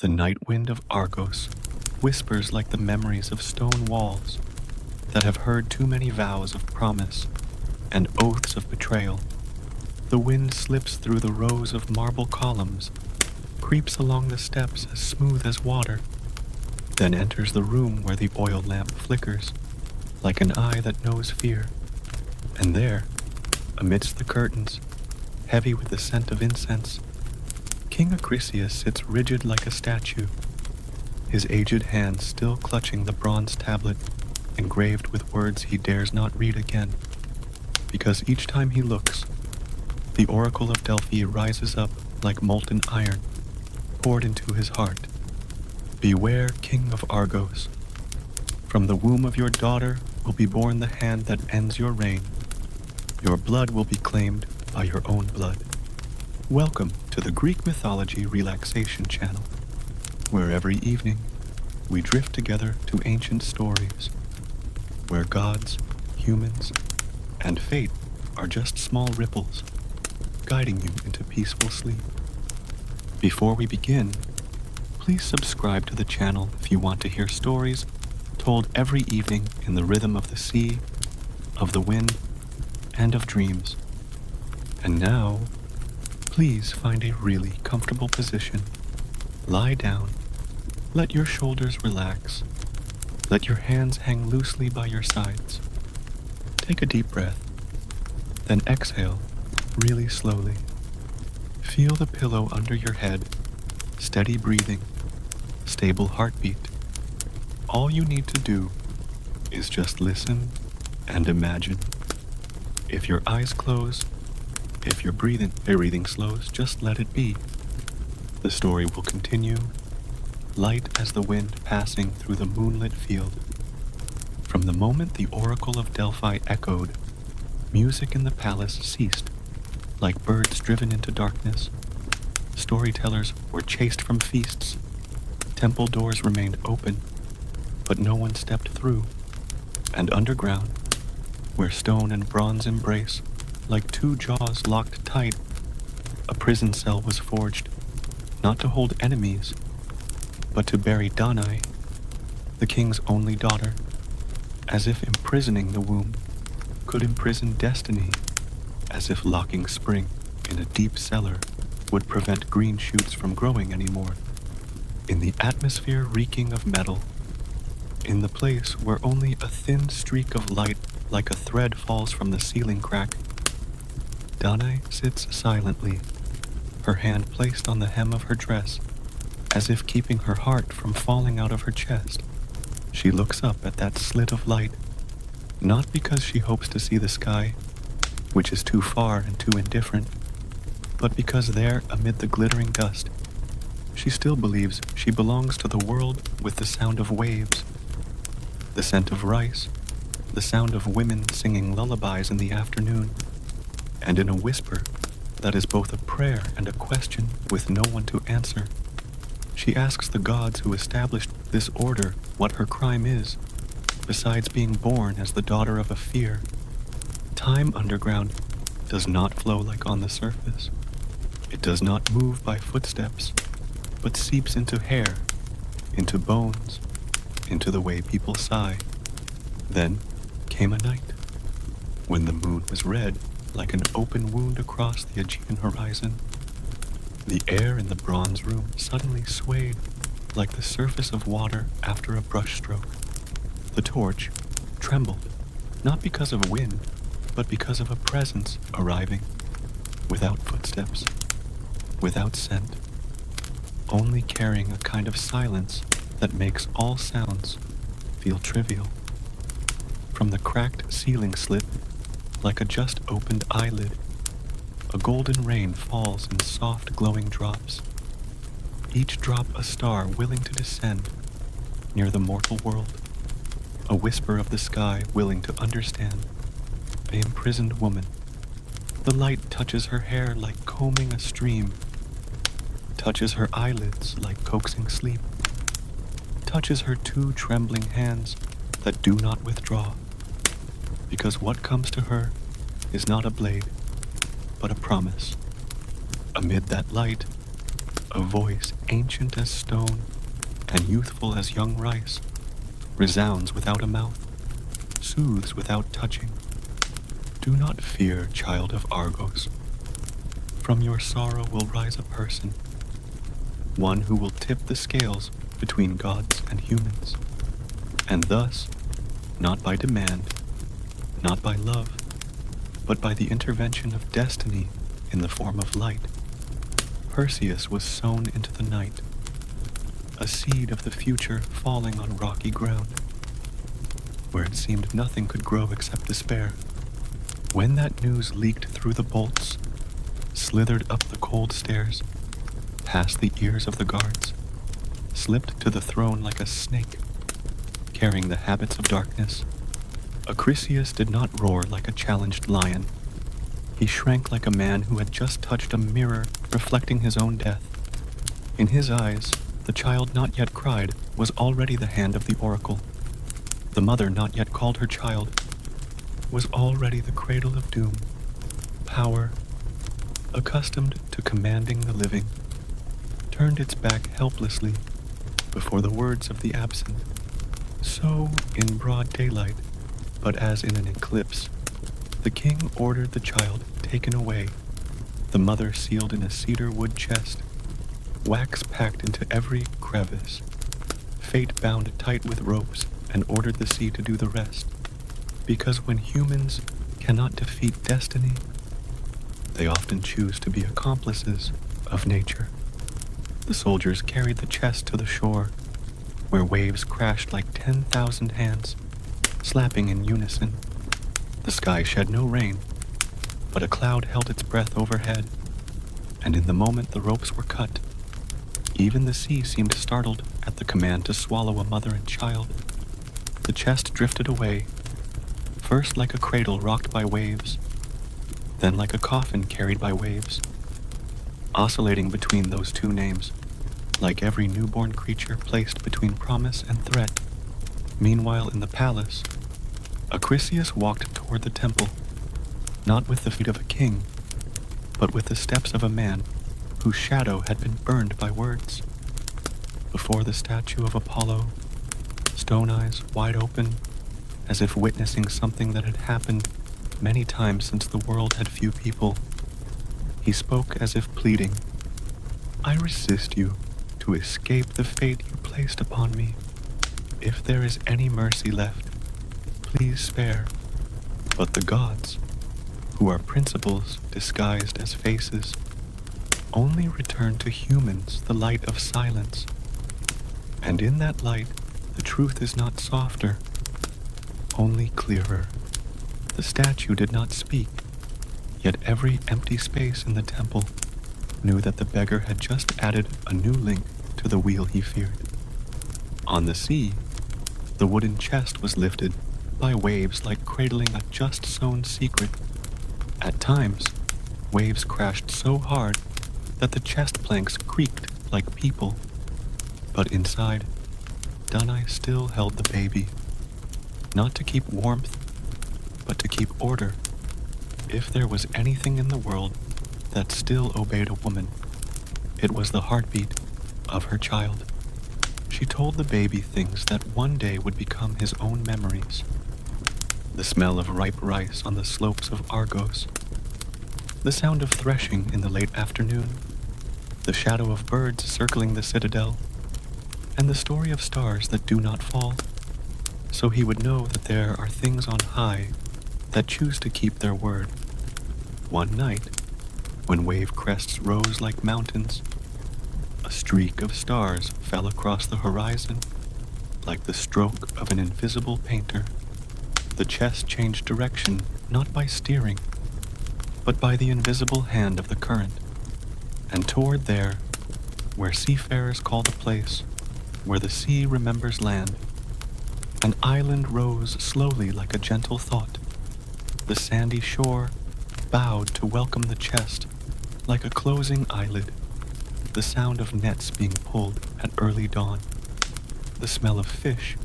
The night wind of Argos whispers like the memories of stone walls that have heard too many vows of promise and oaths of betrayal. The wind slips through the rows of marble columns, creeps along the steps as smooth as water, then enters the room where the oil lamp flickers like an eye that knows fear. And there, amidst the curtains, heavy with the scent of incense, King Acrisius sits rigid like a statue, his aged hand still clutching the bronze tablet engraved with words he dares not read again, because each time he looks, the oracle of Delphi rises up like molten iron poured into his heart. Beware, King of Argos. From the womb of your daughter will be born the hand that ends your reign. Your blood will be claimed by your own blood. Welcome to the Greek Mythology Relaxation Channel, where every evening we drift together to ancient stories, where gods, humans, and fate are just small ripples, guiding you into peaceful sleep. Before we begin, please subscribe to the channel if you want to hear stories told every evening in the rhythm of the sea, of the wind, and of dreams. And now, please find a really comfortable position. Lie down. Let your shoulders relax. Let your hands hang loosely by your sides. Take a deep breath. Then exhale really slowly. Feel the pillow under your head. Steady breathing. Stable heartbeat. All you need to do is just listen and imagine. If your eyes close, if your breathing slows, just let it be. The story will continue, light as the wind passing through the moonlit field. From the moment the oracle of Delphi echoed, music in the palace ceased, like birds driven into darkness. Storytellers were chased from feasts. Temple doors remained open, but no one stepped through. And underground, where stone and bronze embrace, like two jaws locked tight, a prison cell was forged, not to hold enemies, but to bury Danae, the king's only daughter, as if imprisoning the womb could imprison destiny, as if locking spring in a deep cellar would prevent green shoots from growing anymore. In the atmosphere reeking of metal, in the place where only a thin streak of light like a thread falls from the ceiling crack, Danae sits silently, her hand placed on the hem of her dress, as if keeping her heart from falling out of her chest. She looks up at that slit of light, not because she hopes to see the sky, which is too far and too indifferent, but because there, amid the glittering dust, she still believes she belongs to the world with the sound of waves, the scent of rice, the sound of women singing lullabies in the afternoon, and in a whisper that is both a prayer and a question with no one to answer, she asks the gods who established this order what her crime is, besides being born as the daughter of a fear. Time underground does not flow like on the surface. It does not move by footsteps, but seeps into hair, into bones, into the way people sigh. Then came a night, when the moon was red like an open wound across the Aegean horizon. The air in the bronze room suddenly swayed like the surface of water after a brushstroke. The torch trembled, not because of wind, but because of a presence arriving, without footsteps, without scent, only carrying a kind of silence that makes all sounds feel trivial. From the cracked ceiling slit, like a just opened eyelid, a golden rain falls in soft glowing drops, each drop a star willing to descend near the mortal world, a whisper of the sky willing to understand, an imprisoned woman. The light touches her hair like combing a stream, touches her eyelids like coaxing sleep, touches her two trembling hands that do not withdraw, because what comes to her is not a blade, but a promise. Amid that light, a voice ancient as stone and youthful as young rice, resounds without a mouth, soothes without touching. Do not fear, child of Argos. From your sorrow will rise a person, one who will tip the scales between gods and humans, and thus, not by demand, not by love, but by the intervention of destiny in the form of light, Perseus was sown into the night, a seed of the future falling on rocky ground, where it seemed nothing could grow except despair. When that news leaked through the bolts, slithered up the cold stairs, past the ears of the guards, slipped to the throne like a snake, carrying the habits of darkness, Acrisius did not roar like a challenged lion. He shrank like a man who had just touched a mirror reflecting his own death. In his eyes, the child not yet cried was already the hand of the oracle. The mother not yet called her child was already the cradle of doom. Power, accustomed to commanding the living, turned its back helplessly before the words of the absent. So, in broad daylight, but as in an eclipse, the king ordered the child taken away, the mother sealed in a cedar wood chest, wax packed into every crevice. Fate bound tight with ropes and ordered the sea to do the rest, because when humans cannot defeat destiny, they often choose to be accomplices of nature. The soldiers carried the chest to the shore, where waves crashed like 10,000 hands, slapping in unison. The sky shed no rain, but a cloud held its breath overhead, and in the moment the ropes were cut, even the sea seemed startled at the command to swallow a mother and child. The chest drifted away, first like a cradle rocked by waves, then like a coffin carried by waves, oscillating between those two names, like every newborn creature placed between promise and threat. Meanwhile, in the palace, Acrisius walked toward the temple, not with the feet of a king, but with the steps of a man whose shadow had been burned by words. Before the statue of Apollo, stone eyes wide open, as if witnessing something that had happened many times since the world had few people, he spoke as if pleading, "I resist you to escape the fate you placed upon me. If there is any mercy left, please spare." But the gods, who are principles disguised as faces, only return to humans the light of silence. And in that light, the truth is not softer, only clearer. The statue did not speak, yet every empty space in the temple knew that the beggar had just added a new link to the wheel he feared. On the sea, the wooden chest was lifted by waves like cradling a just-sown secret. At times, waves crashed so hard that the chest planks creaked like people. But inside, Danae still held the baby, not to keep warmth, but to keep order. If there was anything in the world that still obeyed a woman, it was the heartbeat of her child. She told the baby things that one day would become his own memories. The smell of ripe rice on the slopes of Argos, the sound of threshing in the late afternoon, the shadow of birds circling the citadel, and the story of stars that do not fall. So he would know that there are things on high that choose to keep their word. One night, when wave crests rose like mountains, a streak of stars fell across the horizon like the stroke of an invisible painter. The chest changed direction not by steering, but by the invisible hand of the current, and toward there, where seafarers call the place, where the sea remembers land, an island rose slowly like a gentle thought. The sandy shore bowed to welcome the chest like a closing eyelid. The sound of nets being pulled at early dawn, the smell of fish,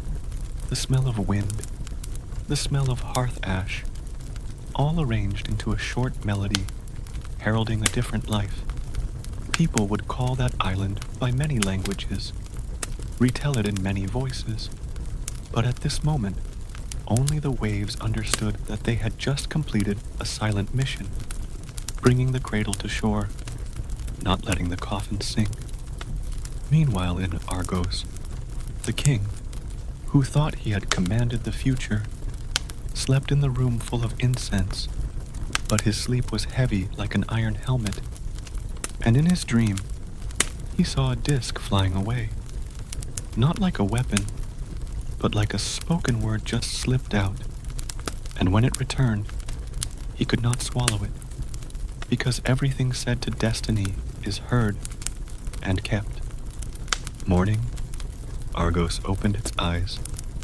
the smell of wind, the smell of hearth ash, all arranged into a short melody, heralding a different life. People would call that island by many languages, retell it in many voices, but at this moment, only the waves understood that they had just completed a silent mission, bringing the cradle to shore, not letting the coffin sink. Meanwhile in Argos, the king, who thought he had commanded the future, slept in the room full of incense, but his sleep was heavy like an iron helmet, and in his dream, he saw a disc flying away, not like a weapon, but like a spoken word just slipped out, and when it returned, he could not swallow it, because everything said to destiny is heard and kept. Morning, Argos opened its eyes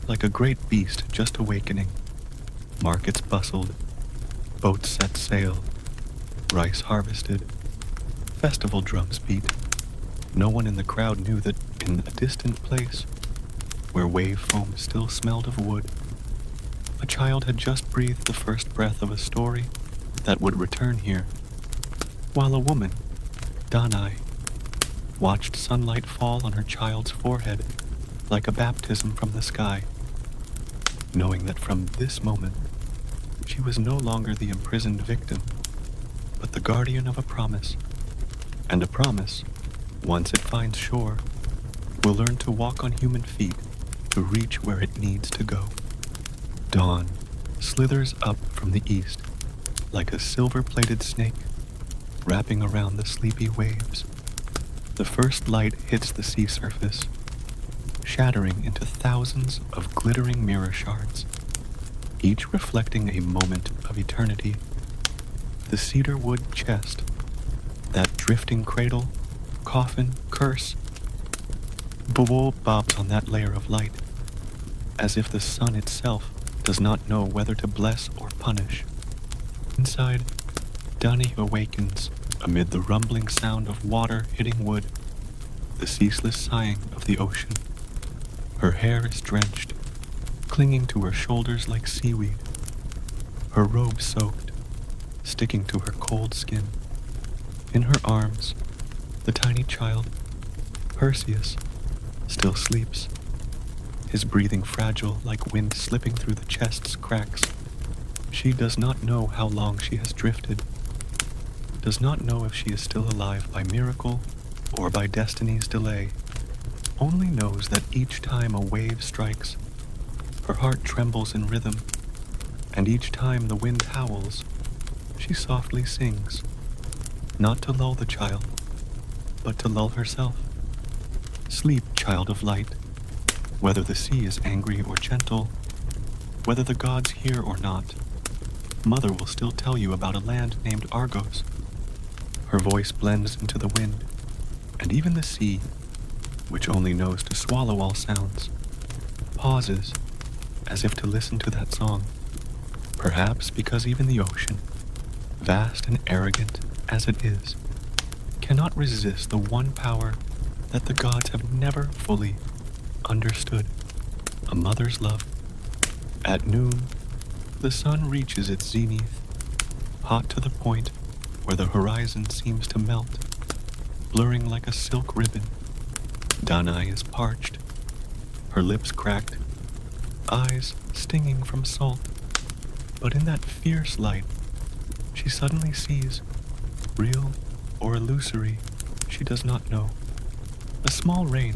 like a great beast just awakening. Markets bustled, boats set sail, rice harvested, festival drums beat. No one in the crowd knew that in a distant place, where wave foam still smelled of wood, a child had just breathed the first breath of a story that would return here, while a woman, Danae, watched sunlight fall on her child's forehead like a baptism from the sky, knowing that from this moment she was no longer the imprisoned victim, but the guardian of a promise, and a promise, once it finds shore, will learn to walk on human feet to reach where it needs to go. Dawn slithers up from the east like a silver-plated snake, wrapping around the sleepy waves. The first light hits the sea surface, shattering into thousands of glittering mirror shards, each reflecting a moment of eternity. The cedar wood chest, that drifting cradle, coffin, curse, Bowl bobs on that layer of light, as if the sun itself does not know whether to bless or punish. Inside, Dani awakens amid the rumbling sound of water hitting wood, the ceaseless sighing of the ocean. Her hair is drenched, clinging to her shoulders like seaweed, her robe soaked, sticking to her cold skin. In her arms, the tiny child, Perseus, still sleeps, his breathing fragile like wind slipping through the chest's cracks. She does not know how long she has drifted, does not know if she is still alive by miracle or by destiny's delay, only knows that each time a wave strikes, her heart trembles in rhythm, and each time the wind howls, she softly sings, not to lull the child, but to lull herself. Sleep, child of light, whether the sea is angry or gentle, whether the gods hear or not, Mother will still tell you about a land named Argos. Her voice blends into the wind, and even the sea, which only knows to swallow all sounds, pauses as if to listen to that song. Perhaps because even the ocean, vast and arrogant as it is, cannot resist the one power that the gods have never fully understood, a mother's love. At noon, the sun reaches its zenith, hot to the point where the horizon seems to melt, blurring like a silk ribbon. Danae is parched, her lips cracked, eyes stinging from salt. But in that fierce light, she suddenly sees, real or illusory, she does not know, a small rain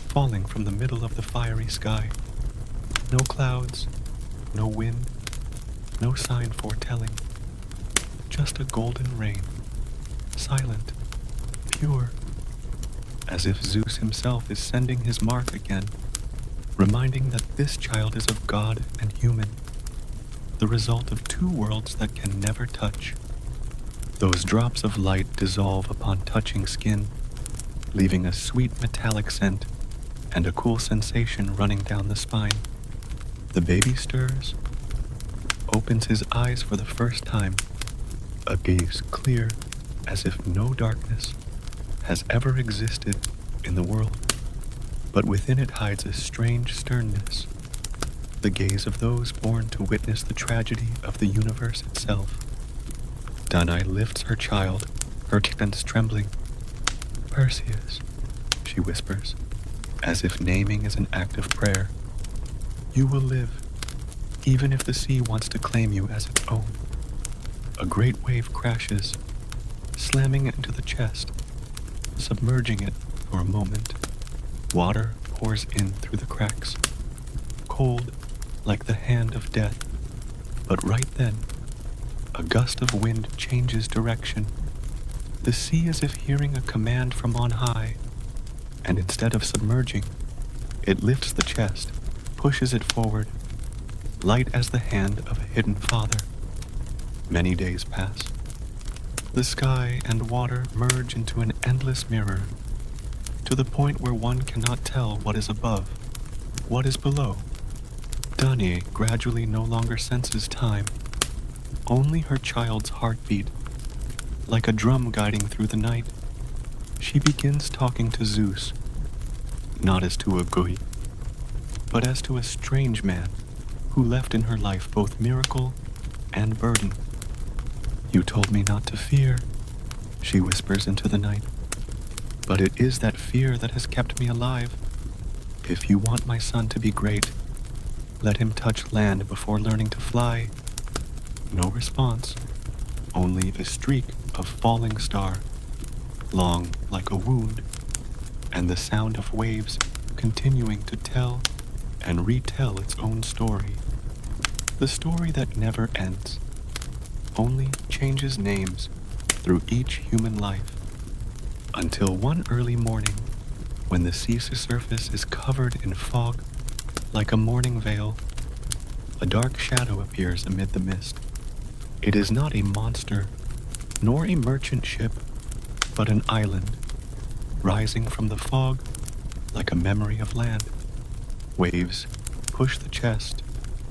falling from the middle of the fiery sky. No clouds, no wind, no sign foretelling. Just a golden rain, silent, pure, as if Zeus himself is sending his mark again, reminding that this child is of God and human, the result of two worlds that can never touch. Those drops of light dissolve upon touching skin, leaving a sweet metallic scent and a cool sensation running down the spine. The baby stirs, opens his eyes for the first time, a gaze clear as if no darkness has ever existed in the world, but within it hides a strange sternness, the gaze of those born to witness the tragedy of the universe itself. Danae lifts her child, her hands trembling, Perseus, she whispers, as if naming is an act of prayer. You will live, even if the sea wants to claim you as its own. A great wave crashes, slamming it into the chest, submerging it for a moment. Water pours in through the cracks, cold like the hand of death. But right then, a gust of wind changes direction. The sea as if hearing a command from on high, and instead of submerging, it lifts the chest, pushes it forward, light as the hand of a hidden father. Many days pass. The sky and water merge into an endless mirror, to the point where one cannot tell what is above, what is below. Danae gradually no longer senses time, only her child's heartbeat. Like a drum guiding through the night, she begins talking to Zeus, not as to a gui, but as to a strange man who left in her life both miracle and burden. You told me not to fear, she whispers into the night, but it is that fear that has kept me alive. If you want my son to be great, let him touch land before learning to fly. No response, only a streak of falling star, long like a wound, and the sound of waves continuing to tell and retell its own story. The story that never ends, only changes names through each human life, until one early morning, when the sea surface is covered in fog like a morning veil, a dark shadow appears amid the mist. It is not a monster, nor a merchant ship, but an island, rising from the fog like a memory of land. Waves push the chest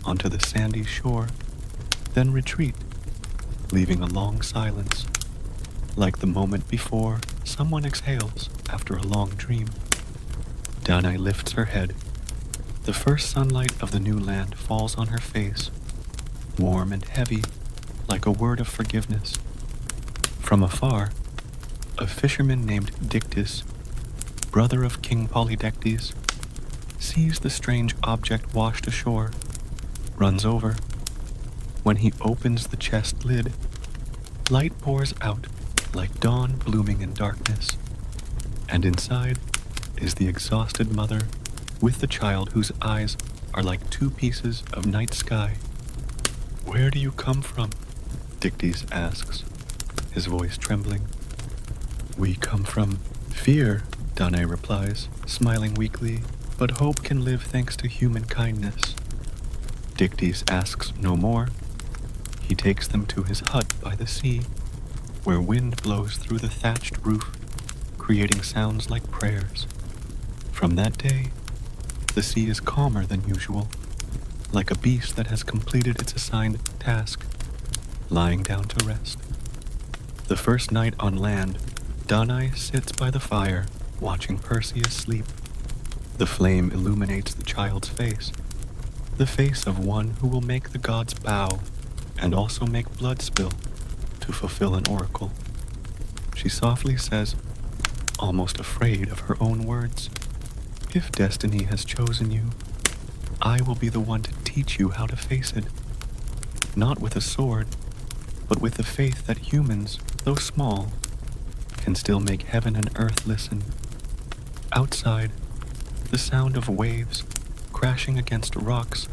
onto the sandy shore, then retreat, leaving a long silence, like the moment before someone exhales after a long dream. Danae lifts her head. The first sunlight of the new land falls on her face, warm and heavy, like a word of forgiveness. From afar, a fisherman named Dictys, brother of King Polydectes, sees the strange object washed ashore, runs over. When he opens the chest lid, light pours out like dawn blooming in darkness, and inside is the exhausted mother with the child whose eyes are like two pieces of night sky. Where do you come from? Dictys asks, his voice trembling. We come from fear, Danae replies, smiling weakly, but hope can live thanks to human kindness. Dictys asks no more. He takes them to his hut by the sea, where wind blows through the thatched roof, creating sounds like prayers. From that day, the sea is calmer than usual, like a beast that has completed its assigned task, lying down to rest. The first night on land, Danae sits by the fire, watching Perseus sleep. The flame illuminates the child's face, the face of one who will make the gods bow and also make blood spill to fulfill an oracle. She softly says, almost afraid of her own words, if destiny has chosen you, I will be the one to teach you how to face it. Not with a sword, but with the faith that humans, though small, can still make heaven and earth listen. Outside, the sound of waves crashing against rocks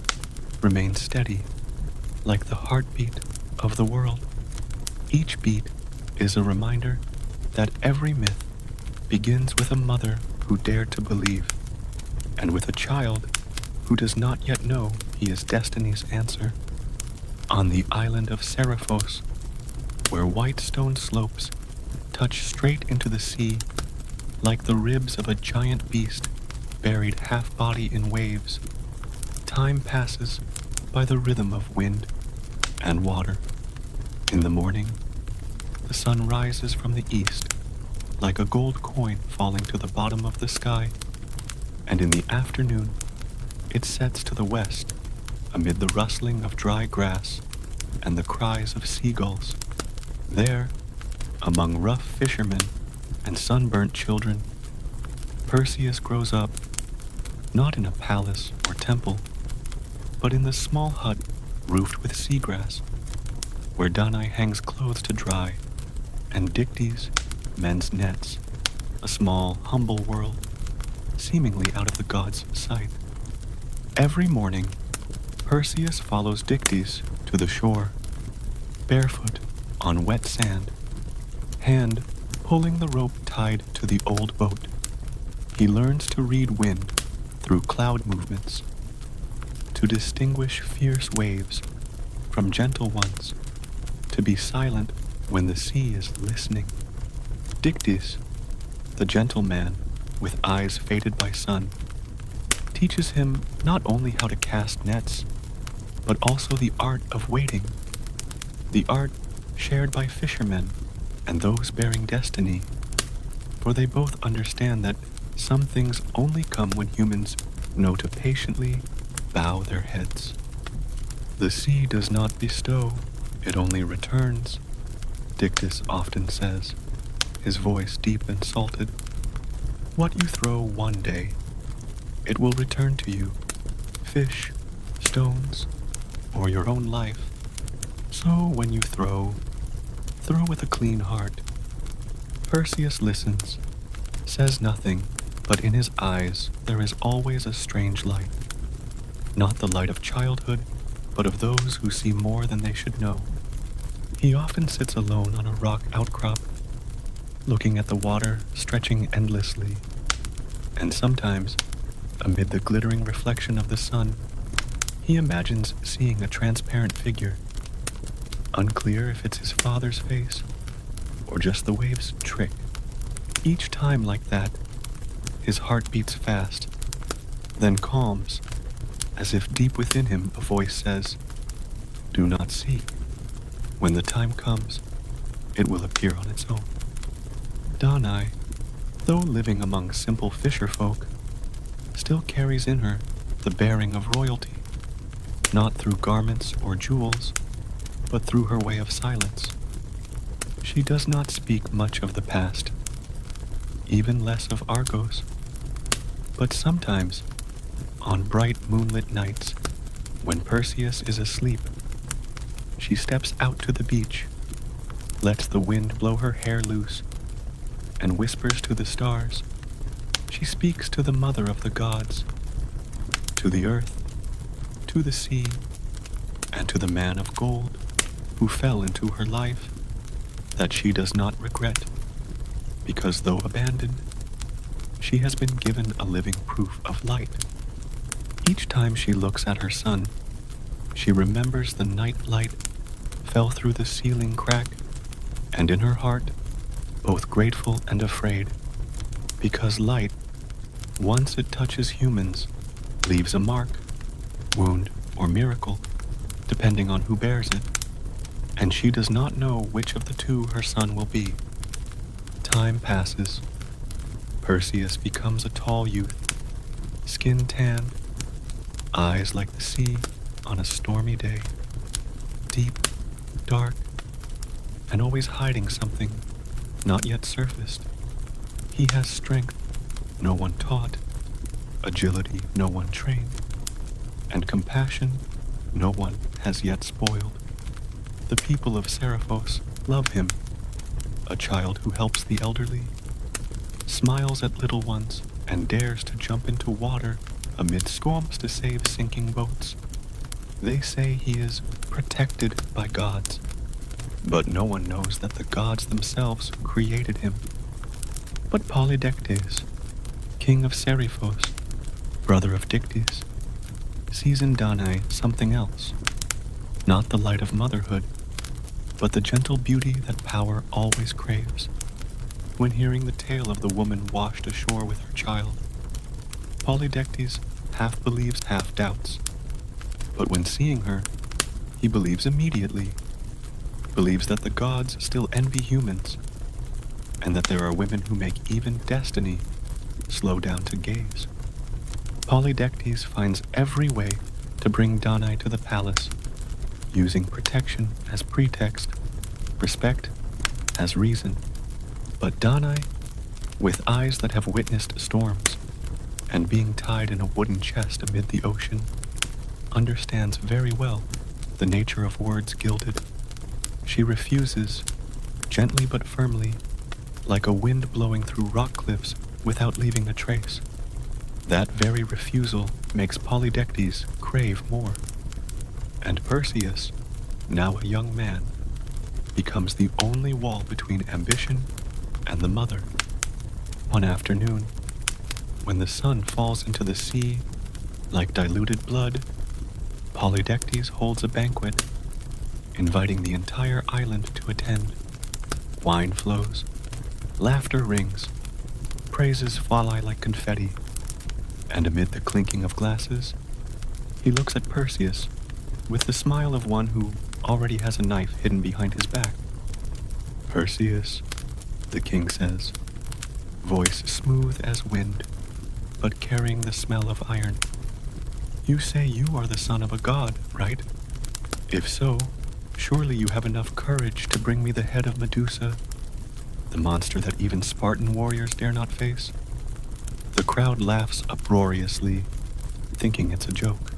remains steady, like the heartbeat of the world. Each beat is a reminder that every myth begins with a mother who dared to believe, and with a child who does not yet know he is destiny's answer. On the island of Seriphos, where white stone slopes touch straight into the sea, like the ribs of a giant beast buried half-body in waves, time passes by the rhythm of wind and water. In the morning, the sun rises from the east, like a gold coin falling to the bottom of the sky, and in the afternoon, it sets to the west, amid the rustling of dry grass and the cries of seagulls. There, among rough fishermen, and sunburnt children, Perseus grows up not in a palace or temple, but in the small hut roofed with seagrass, where Danae hangs clothes to dry, and Dictys mends nets, a small, humble world, seemingly out of the gods' sight. Every morning, Perseus follows Dictys to the shore, barefoot on wet sand, hand pulling the rope tied to the old boat. He learns to read wind through cloud movements, to distinguish fierce waves from gentle ones, to be silent when the sea is listening. Dictys, the gentle man with eyes faded by sun, teaches him not only how to cast nets, but also the art of waiting, the art shared by fishermen and those bearing destiny, for they both understand that some things only come when humans know to patiently bow their heads. The sea does not bestow, it only returns, Dictys often says, his voice deep and salted. What you throw one day, it will return to you, fish, stones, or your own life. So when you throw with a clean heart. Perseus listens, says nothing, but in his eyes there is always a strange light. Not the light of childhood, but of those who see more than they should know. He often sits alone on a rock outcrop, looking at the water stretching endlessly, and sometimes, amid the glittering reflection of the sun, he imagines seeing a transparent figure. Unclear if it's his father's face, or just the waves' trick. Each time like that, his heart beats fast, then calms, as if deep within him a voice says, "Do not seek. When the time comes, it will appear on its own." Danae, though living among simple fisher folk, still carries in her the bearing of royalty, not through garments or jewels, but through her way of silence. She does not speak much of the past, even less of Argos, but sometimes, on bright moonlit nights, when Perseus is asleep, she steps out to the beach, lets the wind blow her hair loose, and whispers to the stars. She speaks to the mother of the gods, to the earth, to the sea, and to the man of gold who fell into her life, that she does not regret, because though abandoned, she has been given a living proof of light. Each time she looks at her son, she remembers the night light fell through the ceiling crack, and in her heart, both grateful and afraid, because light, once it touches humans, leaves a mark, wound, or miracle, depending on who bears it, and she does not know which of the two her son will be. Time passes. Perseus becomes a tall youth, skin tanned, eyes like the sea on a stormy day, deep, dark, and always hiding something not yet surfaced. He has strength no one taught, agility no one trained, and compassion no one has yet spoiled. The people of Seriphos love him, a child who helps the elderly, smiles at little ones, and dares to jump into water amid storms to save sinking boats. They say he is protected by gods, but no one knows that the gods themselves created him. But Polydectes, king of Seriphos, brother of Dictys, sees in Danae something else, not the light of motherhood, but the gentle beauty that power always craves. When hearing the tale of the woman washed ashore with her child, Polydectes half believes, half doubts. But when seeing her, he believes immediately, believes that the gods still envy humans, and that there are women who make even destiny slow down to gaze. Polydectes finds every way to bring Danae to the palace, using protection as pretext, respect as reason. But Danae with eyes that have witnessed storms, and being tied in a wooden chest amid the ocean, understands very well the nature of words gilded. She refuses, gently but firmly, like a wind blowing through rock cliffs without leaving a trace. That very refusal makes Polydectes crave more, and Perseus, now a young man, becomes the only wall between ambition and the mother. One afternoon, when the sun falls into the sea like diluted blood, Polydectes holds a banquet, inviting the entire island to attend. Wine flows, laughter rings, praises fly like confetti, and amid the clinking of glasses, he looks at Perseus with the smile of one who already has a knife hidden behind his back. "Perseus," the king says, voice smooth as wind, but carrying the smell of iron. "You say you are the son of a god, right? If so, surely you have enough courage to bring me the head of Medusa, the monster that even Spartan warriors dare not face." The crowd laughs uproariously, thinking it's a joke.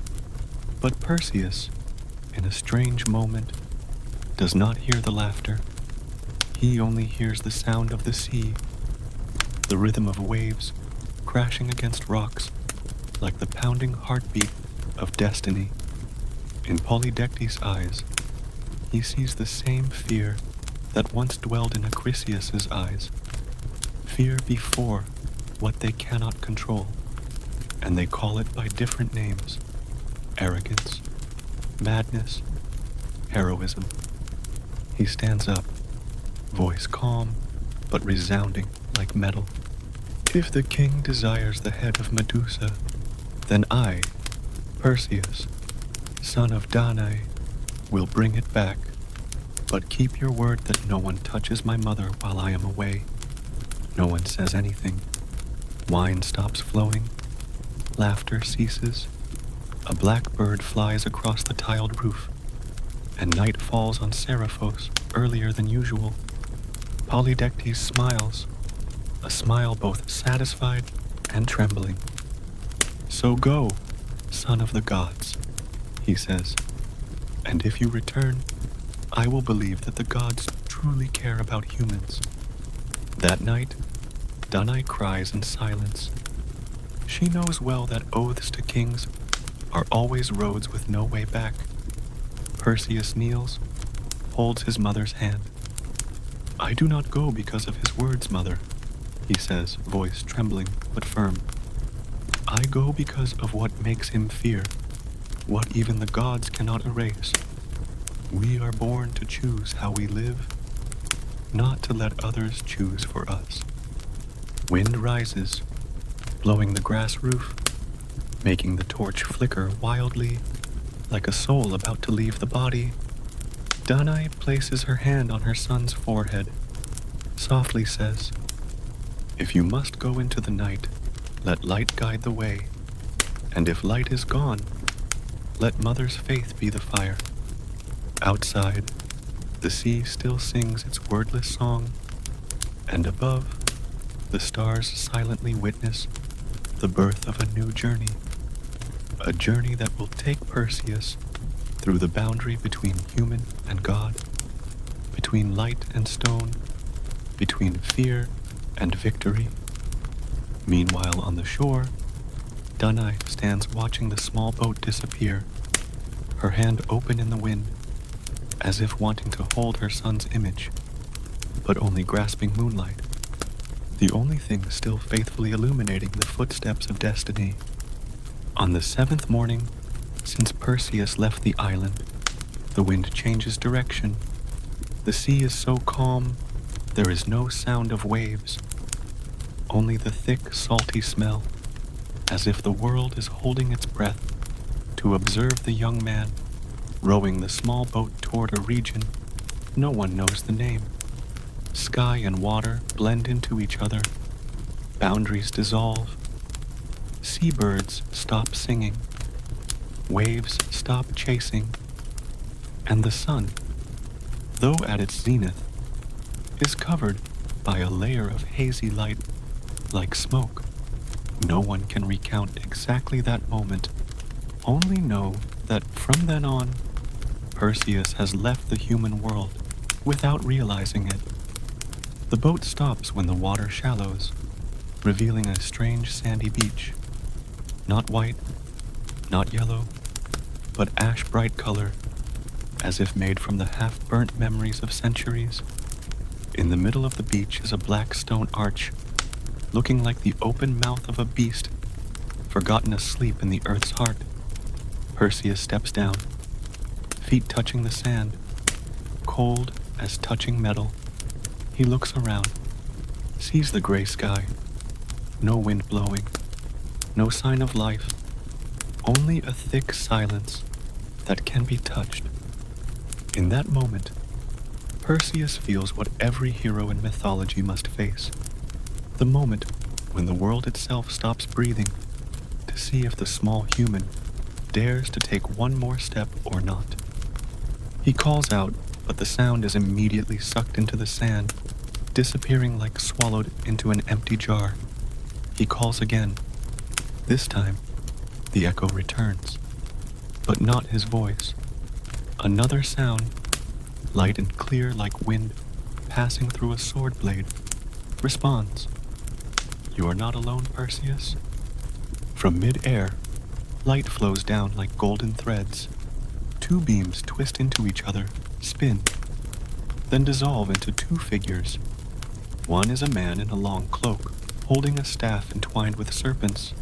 But Perseus, in a strange moment, does not hear the laughter. He only hears the sound of the sea, the rhythm of waves crashing against rocks like the pounding heartbeat of destiny. In Polydectes' eyes, he sees the same fear that once dwelled in Acrisius's eyes. Fear before what they cannot control, and they call it by different names: arrogance, madness, heroism. He stands up, voice calm but resounding like metal. "If the king desires the head of Medusa, then I, Perseus, son of Danae, will bring it back. But keep your word that no one touches my mother while I am away." No one says anything. Wine stops flowing. Laughter ceases. A black bird flies across the tiled roof, and night falls on Seriphos earlier than usual. Polydectes smiles, a smile both satisfied and trembling. "So go, son of the gods," he says, "and if you return, I will believe that the gods truly care about humans." That night, Danae cries in silence. She knows well that oaths to kings are always roads with no way back. Perseus kneels, holds his mother's hand. "I do not go because of his words, mother," he says, voice trembling but firm. "I go because of what makes him fear, what even the gods cannot erase. We are born to choose how we live, not to let others choose for us." Wind rises, blowing the grass roof, making the torch flicker wildly, like a soul about to leave the body. Danae places her hand on her son's forehead, softly says, "If you must go into the night, let light guide the way, and if light is gone, let mother's faith be the fire." Outside, the sea still sings its wordless song, and above, the stars silently witness the birth of a new journey, a journey that will take Perseus through the boundary between human and God, between light and stone, between fear and victory. Meanwhile, on the shore, Danae stands watching the small boat disappear, her hand open in the wind, as if wanting to hold her son's image, but only grasping moonlight, the only thing still faithfully illuminating the footsteps of destiny. On the 7th morning since Perseus left the island, the wind changes direction. The sea is so calm, there is no sound of waves, only the thick, salty smell, as if the world is holding its breath to observe the young man rowing the small boat toward a region no one knows the name. Sky and water blend into each other, boundaries dissolve, seabirds stop singing, waves stop chasing, and the sun, though at its zenith, is covered by a layer of hazy light like smoke. No one can recount exactly that moment, only know that from then on, Perseus has left the human world without realizing it. The boat stops when the water shallows, revealing a strange sandy beach. Not white, not yellow, but ash-bright color, as if made from the half-burnt memories of centuries. In the middle of the beach is a black stone arch, looking like the open mouth of a beast, forgotten asleep in the earth's heart. Perseus steps down, feet touching the sand, cold as touching metal. He looks around, sees the gray sky, no wind blowing, no sign of life, only a thick silence that can be touched. In that moment, Perseus feels what every hero in mythology must face. The moment when the world itself stops breathing to see if the small human dares to take one more step or not. He calls out, but the sound is immediately sucked into the sand, disappearing like swallowed into an empty jar. He calls again. This time, the echo returns, but not his voice. Another sound, light and clear like wind passing through a sword blade, responds. You are not alone, Perseus. From mid-air, light flows down like golden threads. Two beams twist into each other, spin, then dissolve into two figures. One is a man in a long cloak, holding a staff entwined with serpents.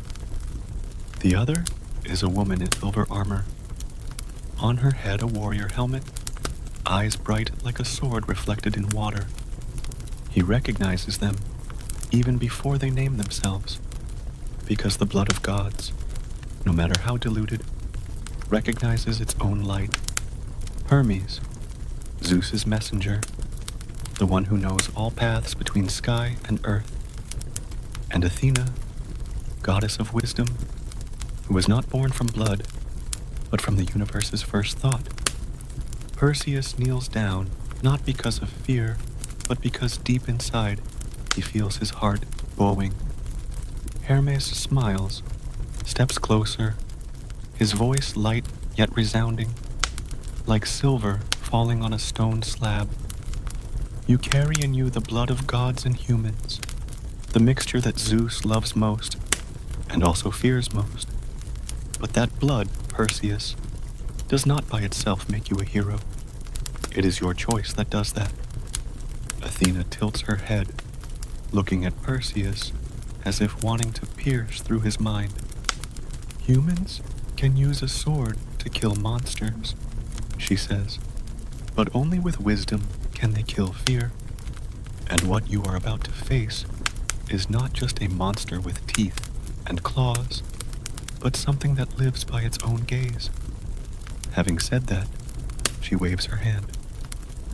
The other is a woman in silver armor. On her head a warrior helmet, eyes bright like a sword reflected in water. He recognizes them even before they name themselves, because the blood of gods, no matter how diluted, recognizes its own light. Hermes, Zeus's messenger, the one who knows all paths between sky and earth, and Athena, goddess of wisdom, who was not born from blood, but from the universe's first thought. Perseus kneels down, not because of fear, but because deep inside he feels his heart bowing. Hermes smiles, steps closer, his voice light yet resounding, like silver falling on a stone slab. You carry in you the blood of gods and humans, the mixture that Zeus loves most, and also fears most. But that blood, Perseus, does not by itself make you a hero. It is your choice that does that. Athena tilts her head, looking at Perseus as if wanting to pierce through his mind. Humans can use a sword to kill monsters, she says, but only with wisdom can they kill fear. And what you are about to face is not just a monster with teeth and claws, but something that lives by its own gaze. Having said that, she waves her hand.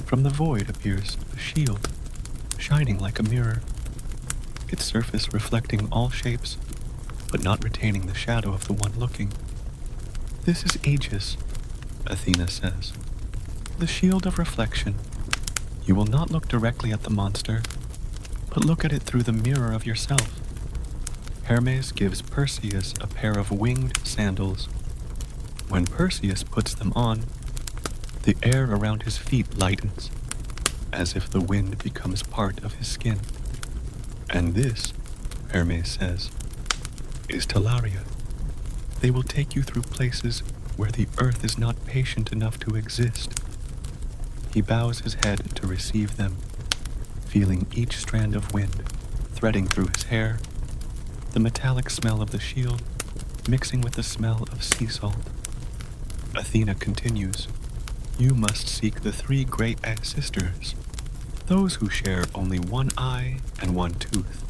From the void appears a shield, shining like a mirror, its surface reflecting all shapes, but not retaining the shadow of the one looking. This is Aegis, Athena says, the shield of reflection. You will not look directly at the monster, but look at it through the mirror of yourself. Hermes gives Perseus a pair of winged sandals. When Perseus puts them on, the air around his feet lightens, as if the wind becomes part of his skin. And this, Hermes says, is Talaria. They will take you through places where the earth is not patient enough to exist. He bows his head to receive them, feeling each strand of wind threading through his hair, the metallic smell of the shield mixing with the smell of sea salt. Athena continues, you must seek the three great sisters, those who share only one eye and one tooth.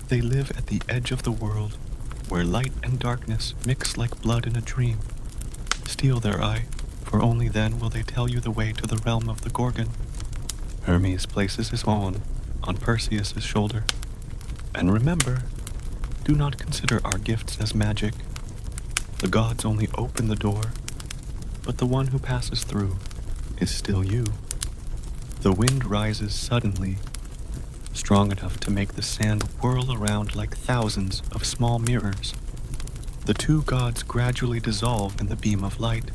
They live at the edge of the world, where light and darkness mix like blood in a dream. Steal their eye, for only then will they tell you the way to the realm of the Gorgon. Hermes places his own on Perseus' shoulder. And remember, do not consider our gifts as magic. The gods only open the door, but the one who passes through is still you. The wind rises suddenly, strong enough to make the sand whirl around like thousands of small mirrors. The two gods gradually dissolve in the beam of light.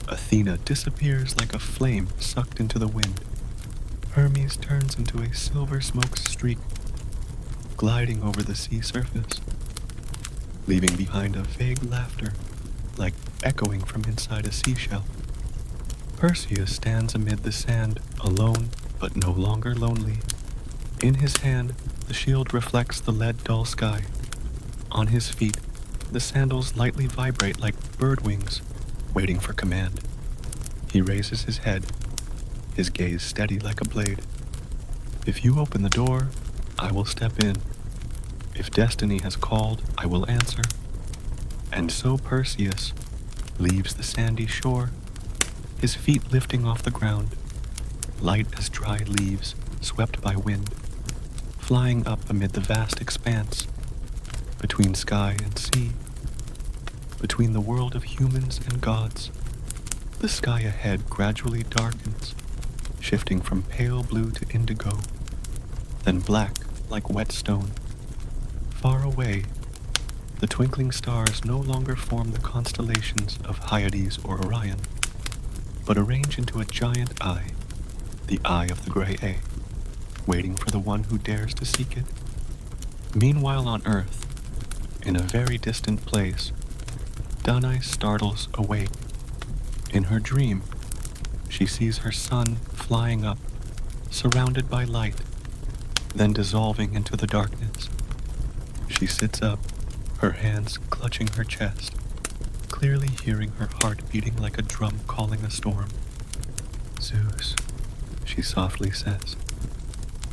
Athena disappears like a flame sucked into the wind. Hermes turns into a silver smoke streak, gliding over the sea surface, leaving behind a vague laughter, like echoing from inside a seashell. Perseus stands amid the sand, alone but no longer lonely. In his hand, the shield reflects the lead-dull sky. On his feet, the sandals lightly vibrate like bird wings, waiting for command. He raises his head, his gaze steady like a blade. If you open the door, I will step in. If destiny has called, I will answer. And so Perseus leaves the sandy shore, his feet lifting off the ground, light as dry leaves swept by wind, flying up amid the vast expanse, between sky and sea, between the world of humans and gods. The sky ahead gradually darkens, shifting from pale blue to indigo, then black like wet stone. Far away, the twinkling stars no longer form the constellations of Hyades or Orion, but arrange into a giant eye, the eye of the gray A, waiting for the one who dares to seek it. Meanwhile on Earth, in a very distant place, Danae startles awake. In her dream, she sees her son flying up, surrounded by light, then dissolving into the darkness. She sits up, her hands clutching her chest, clearly hearing her heart beating like a drum calling a storm. Zeus, she softly says,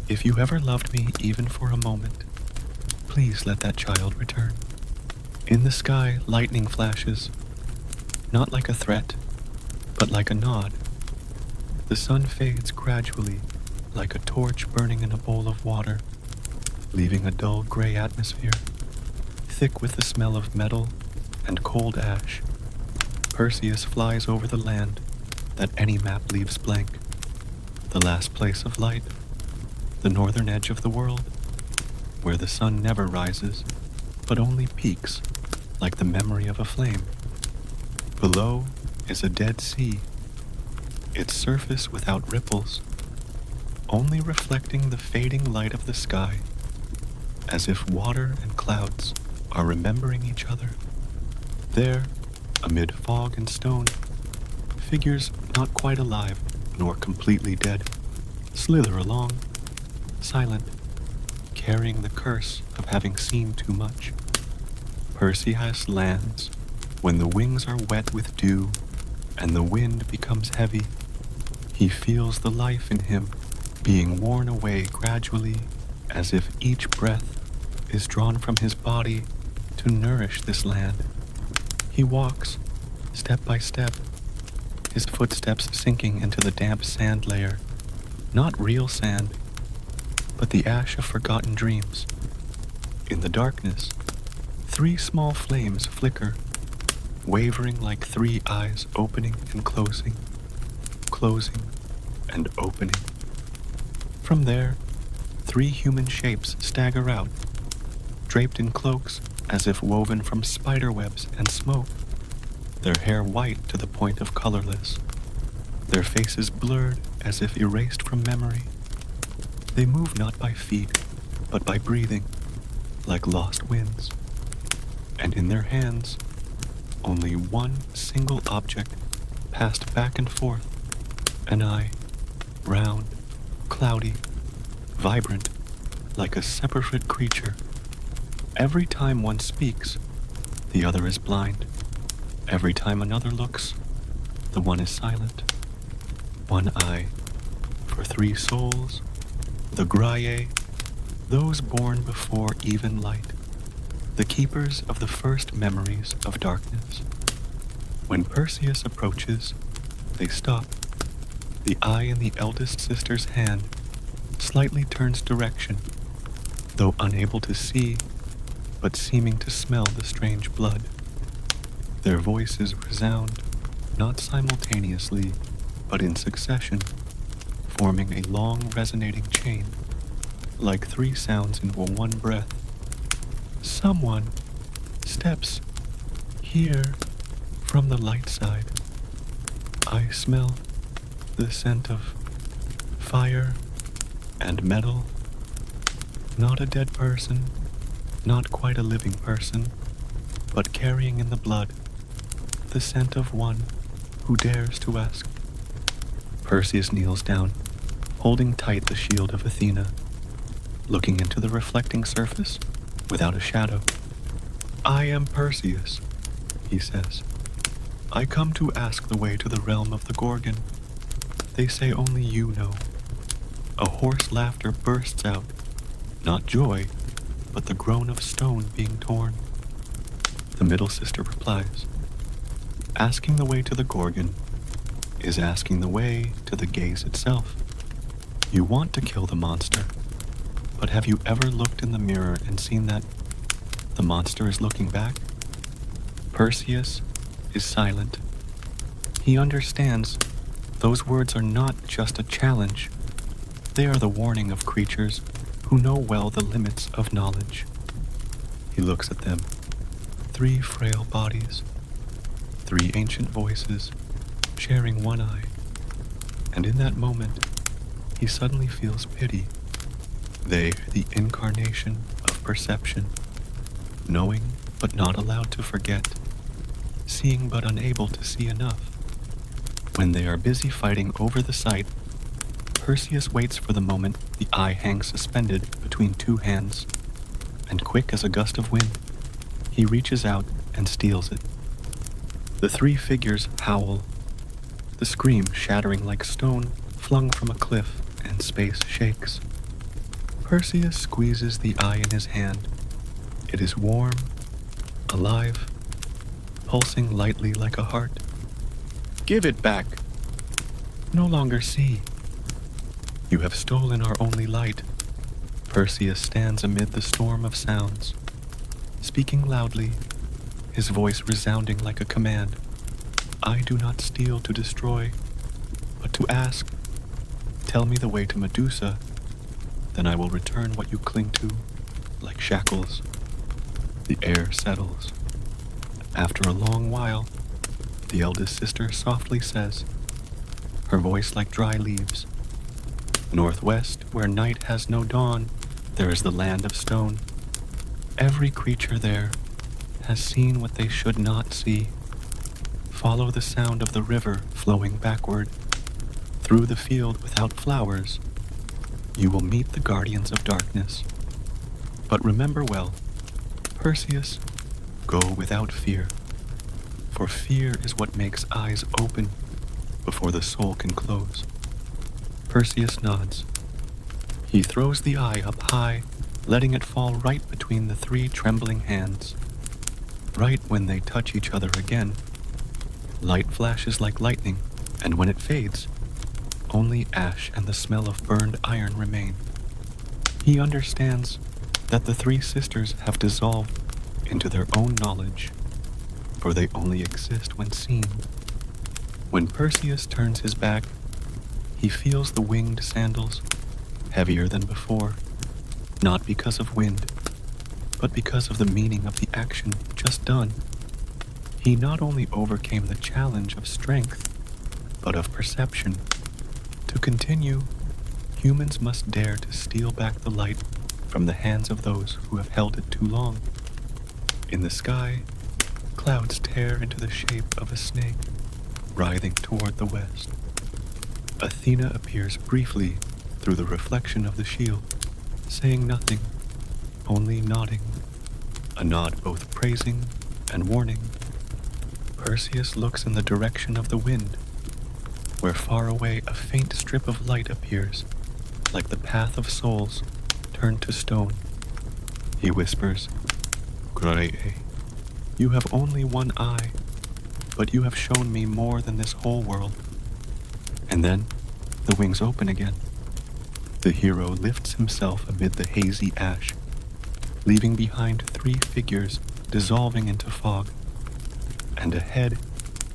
if you ever loved me even for a moment, please let that child return. In the sky, lightning flashes, not like a threat, but like a nod. The sun fades gradually, like a torch burning in a bowl of water, leaving a dull gray atmosphere, thick with the smell of metal and cold ash. Perseus flies over the land that any map leaves blank, the last place of light, the northern edge of the world, where the sun never rises, but only peaks like the memory of a flame. Below is a dead sea, its surface without ripples, only reflecting the fading light of the sky, as if water and clouds are remembering each other. There, amid fog and stone, figures not quite alive nor completely dead slither along, silent, carrying the curse of having seen too much. Perseus lands when the wings are wet with dew and the wind becomes heavy. He feels the life in him being worn away gradually, as if each breath is drawn from his body to nourish this land. He walks, step by step, his footsteps sinking into the damp sand layer, not real sand, but the ash of forgotten dreams. In the darkness, 3 small flames flicker, wavering like 3 eyes opening and closing and opening. From there, 3 human shapes stagger out, draped in cloaks as if woven from spider webs and smoke, their hair white to the point of colorless, their faces blurred as if erased from memory. They move not by feet, but by breathing, like lost winds. And in their hands, only one single object passed back and forth, an eye, round, cloudy, vibrant, like a separate creature. Every time one speaks, the other is blind. Every time another looks, the one is silent. One eye for 3 souls, the Graiae, those born before even light, the keepers of the first memories of darkness. When Perseus approaches, they stop. The eye in the eldest sister's hand slightly turns direction, though unable to see, but seeming to smell the strange blood. Their voices resound, not simultaneously, but in succession, forming a long resonating chain, like three sounds into one breath. Someone steps here from the light side. I smell the scent of fire and metal. Not a dead person, not quite a living person, but carrying in the blood the scent of one who dares to ask. Perseus kneels down, holding tight the shield of Athena, looking into the reflecting surface without a shadow. I am Perseus, he says. I come to ask the way to the realm of the Gorgon. They say only you know. A hoarse laughter bursts out, not joy, but the groan of stone being torn. The middle sister replies, asking the way to the Gorgon is asking the way to the gaze itself. You want to kill the monster, but have you ever looked in the mirror and seen that the monster is looking back? Perseus is silent. He understands those words are not just a challenge. They are the warning of creatures who know well the limits of knowledge. He looks at them. 3 frail bodies, 3 ancient voices, sharing one eye. And in that moment, he suddenly feels pity. They are the incarnation of perception, knowing but not allowed to forget, seeing but unable to see enough. When they are busy fighting over the sight, Perseus waits for the moment the eye hangs suspended between 2 hands, and quick as a gust of wind, he reaches out and steals it. The 3 figures howl, the scream shattering like stone flung from a cliff, and space shakes. Perseus squeezes the eye in his hand. It is warm, alive, pulsing lightly like a heart. Give it back. No longer see. You have stolen our only light. Perseus stands amid the storm of sounds, speaking loudly, his voice resounding like a command. I do not steal to destroy, but to ask. Tell me the way to Medusa, then I will return what you cling to, like shackles. The air settles. After a long while, the eldest sister softly says, her voice like dry leaves, Northwest, where night has no dawn, there is the land of stone. Every creature there has seen what they should not see. Follow the sound of the river flowing backward. Through the field without flowers, you will meet the guardians of darkness. But remember well, Perseus, go without fear. For fear is what makes eyes open before the soul can close. Perseus nods. He throws the eye up high, letting it fall right between the 3 trembling hands. Right when they touch each other again, light flashes like lightning, and when it fades, only ash and the smell of burned iron remain. He understands that the 3 sisters have dissolved into their own knowledge, for they only exist when seen. When Perseus turns his back, he feels the winged sandals, heavier than before, not because of wind, but because of the meaning of the action just done. He not only overcame the challenge of strength, but of perception. To continue, humans must dare to steal back the light from the hands of those who have held it too long. In the sky, clouds tear into the shape of a snake, writhing toward the west. Athena appears briefly through the reflection of the shield, saying nothing, only nodding, a nod both praising and warning. Perseus looks in the direction of the wind, where far away a faint strip of light appears, like the path of souls turned to stone. He whispers, Grae, you have only one eye, but you have shown me more than this whole world. And then the wings open again. The hero lifts himself amid the hazy ash, leaving behind 3 figures dissolving into fog. And ahead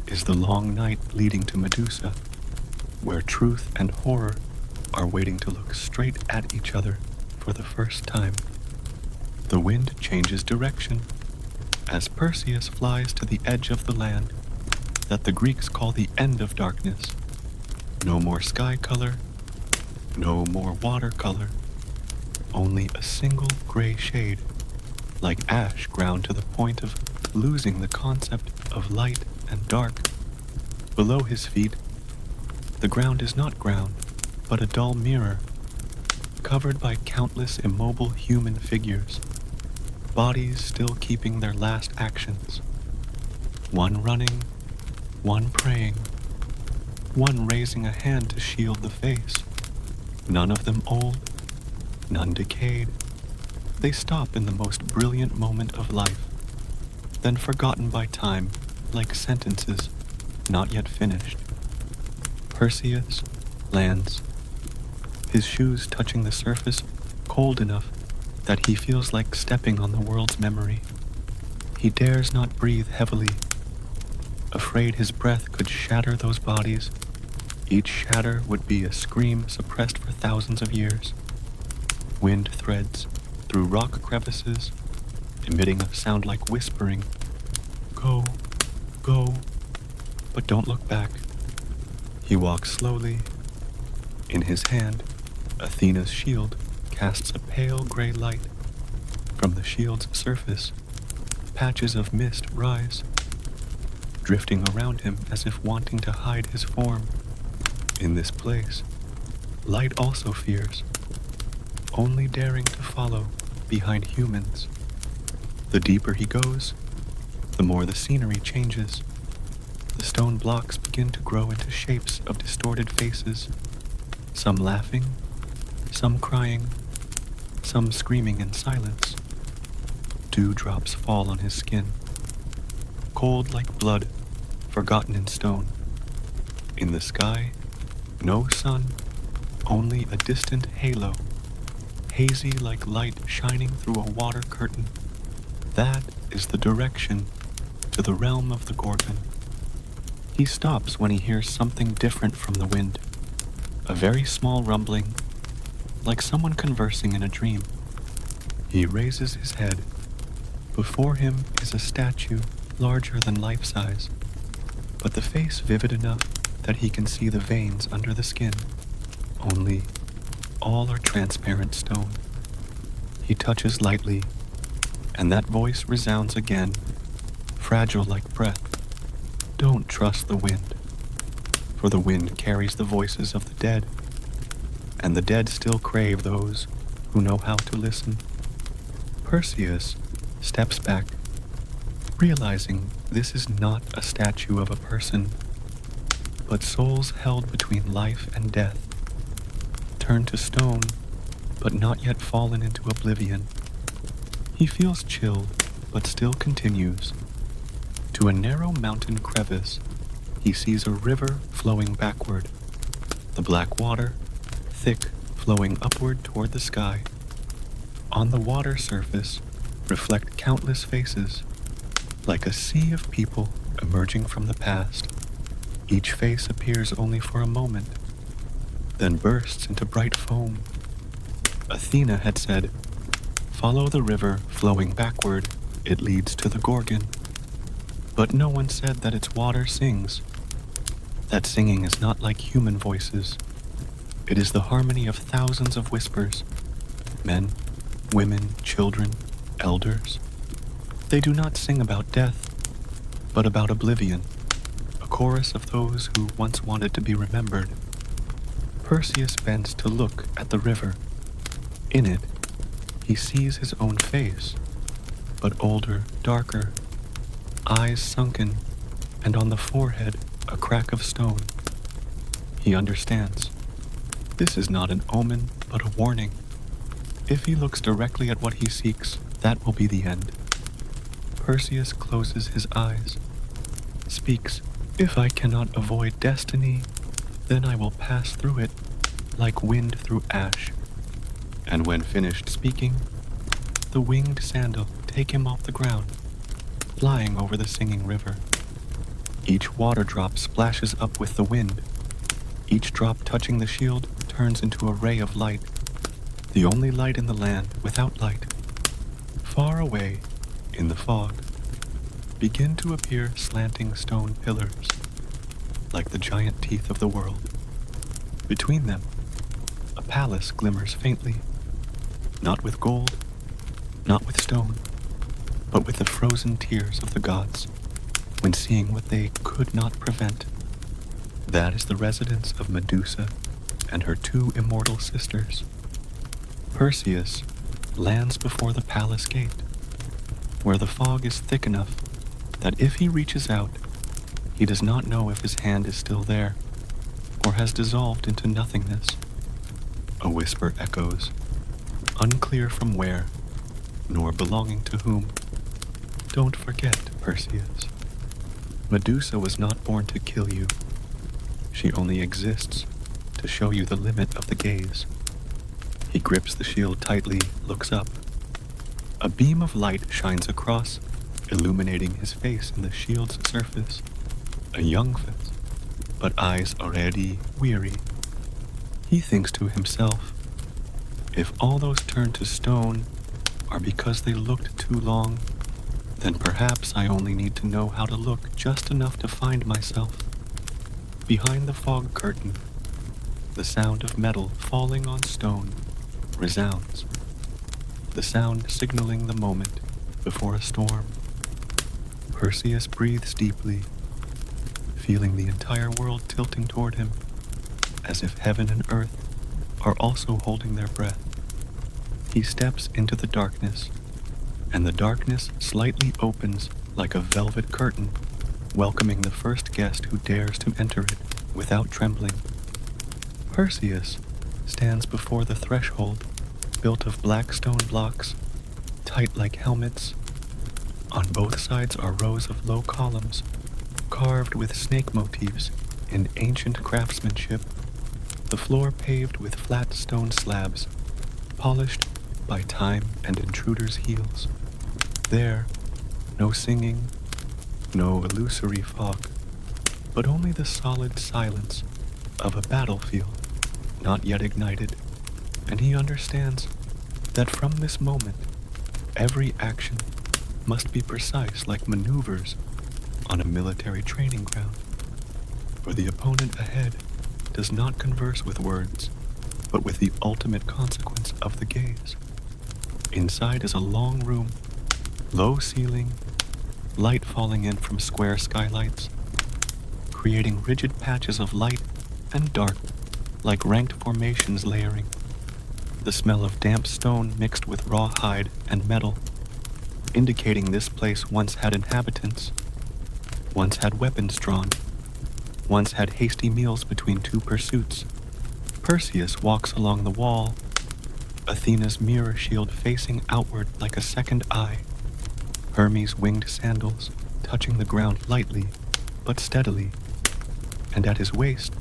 is the long night leading to Medusa, where truth and horror are waiting to look straight at each other for the first time. The wind changes direction as Perseus flies to the edge of the land that the Greeks call the end of darkness. No more sky color, no more watercolor, only a single gray shade, like ash ground to the point of losing the concept of light and dark. Below his feet, the ground is not ground, but a dull mirror, covered by countless immobile human figures, bodies still keeping their last actions. One running, one praying, one raising a hand to shield the face. None of them old, none decayed. They stop in the most brilliant moment of life, then forgotten by time like sentences not yet finished. Perseus lands, his shoes touching the surface cold enough that he feels like stepping on the world's memory. He dares not breathe heavily, afraid his breath could shatter those bodies. Each shatter would be a scream suppressed for thousands of years. Wind threads through rock crevices, emitting a sound like whispering. Go, go, but don't look back. He walks slowly. In his hand, Athena's shield casts a pale gray light. From the shield's surface, patches of mist rise, drifting around him as if wanting to hide his form. In this place, light also fears, only daring to follow behind humans. The deeper he goes, the more the scenery changes. The stone blocks begin to grow into shapes of distorted faces, some laughing, some crying, some screaming in silence. Dewdrops fall on his skin, cold like blood, forgotten in stone. In the sky, no sun, only a distant halo, hazy like light shining through a water curtain. That is the direction to the realm of the Gorgon. He stops when he hears something different from the wind, a very small rumbling, like someone conversing in a dream. He raises his head. Before him is a statue larger than life-size, but the face vivid enough that he can see the veins under the skin. Only, all are transparent stone. He touches lightly, and that voice resounds again, fragile like breath. Don't trust the wind, for the wind carries the voices of the dead, and the dead still crave those who know how to listen. Perseus steps back, realizing this is not a statue of a person, but souls held between life and death, turned to stone, but not yet fallen into oblivion. He feels chilled, but still continues. To a narrow mountain crevice, he sees a river flowing backward, the black water, thick, flowing upward toward the sky. On the water surface reflect countless faces, like a sea of people emerging from the past. Each face appears only for a moment, then bursts into bright foam. Athena had said, "Follow the river flowing backward, it leads to the Gorgon." But no one said that its water sings. That singing is not like human voices. It is the harmony of thousands of whispers, men, women, children, elders. They do not sing about death, but about oblivion, a chorus of those who once wanted to be remembered. Perseus bends to look at the river. In it, he sees his own face, but older, darker, eyes sunken, and on the forehead a crack of stone. He understands. This is not an omen, but a warning. If he looks directly at what he seeks, that will be the end. Perseus closes his eyes, speaks, "If I cannot avoid destiny, then I will pass through it, like wind through ash." And when finished speaking, the winged sandal take him off the ground, flying over the singing river. Each water drop splashes up with the wind. Each drop touching the shield turns into a ray of light. the only light in the land without light. Far away, in the fog, begin to appear slanting stone pillars, like the giant teeth of the world. Between them, a palace glimmers faintly, not with gold, not with stone, but with the frozen tears of the gods, when seeing what they could not prevent. That is the residence of Medusa and her two immortal sisters. Perseus lands before the palace gate, where the fog is thick enough that if he reaches out, he does not know if his hand is still there, or has dissolved into nothingness. A whisper echoes, unclear from where, nor belonging to whom. Don't forget, Perseus. Medusa was not born to kill you. She only exists to show you the limit of the gaze. He grips the shield tightly, looks up. A beam of light shines across, illuminating his face in the shield's surface. A young face, but eyes already weary. He thinks to himself, if all those turned to stone are because they looked too long, then perhaps I only need to know how to look just enough to find myself. Behind the fog curtain, the sound of metal falling on stone resounds, the sound signaling the moment before a storm. Perseus breathes deeply, feeling the entire world tilting toward him, as if heaven and earth are also holding their breath. He steps into the darkness, and the darkness slightly opens like a velvet curtain, welcoming the first guest who dares to enter it without trembling. Perseus stands before the threshold, built of black stone blocks, tight like helmets. On both sides are rows of low columns, carved with snake motifs in ancient craftsmanship, the floor paved with flat stone slabs, polished by time and intruders' heels. There, no singing, no illusory fog, but only the solid silence of a battlefield not yet ignited, and he understands that from this moment, every action must be precise like maneuvers on a military training ground, for the opponent ahead does not converse with words, but with the ultimate consequence of the gaze. Inside is a long room, low ceiling, light falling in from square skylights, creating rigid patches of light and dark like ranked formations layering. The smell of damp stone mixed with raw hide and metal, indicating this place once had inhabitants, once had weapons drawn, once had hasty meals between two pursuits. Perseus walks along the wall, Athena's mirror shield facing outward like a second eye, Hermes' winged sandals touching the ground lightly but steadily, and at his waist,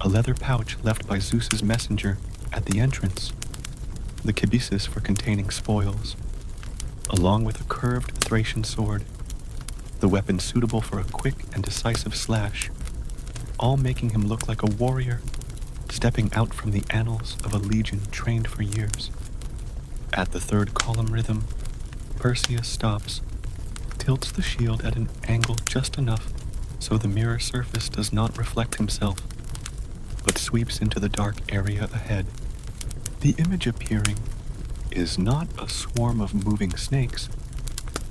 a leather pouch left by Zeus's messenger at the entrance, the kibisis for containing spoils, along with a curved Thracian sword, the weapon suitable for a quick and decisive slash, all making him look like a warrior stepping out from the annals of a legion trained for years. At the third column rhythm, Perseus stops, tilts the shield at an angle just enough so the mirror surface does not reflect himself, but sweeps into the dark area ahead. The image appearing is not a swarm of moving snakes,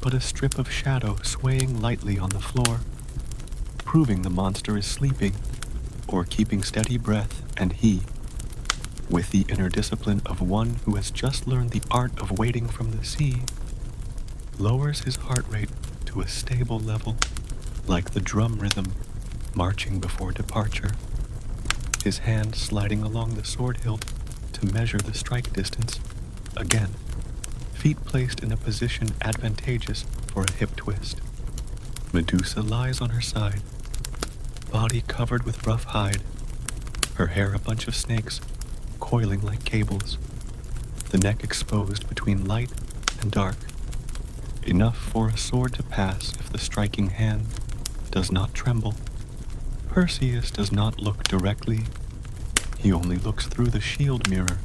but a strip of shadow swaying lightly on the floor, proving the monster is sleeping or keeping steady breath, and he, with the inner discipline of one who has just learned the art of waiting from the sea, lowers his heart rate to a stable level, like the drum rhythm marching before departure, his hand sliding along the sword hilt to measure the strike distance, again, feet placed in a position advantageous for a hip twist. Medusa lies on her side, body covered with rough hide, her hair a bunch of snakes, coiling like cables, the neck exposed between light and dark, enough for a sword to pass if the striking hand does not tremble. Perseus does not look directly, he only looks through the shield mirror.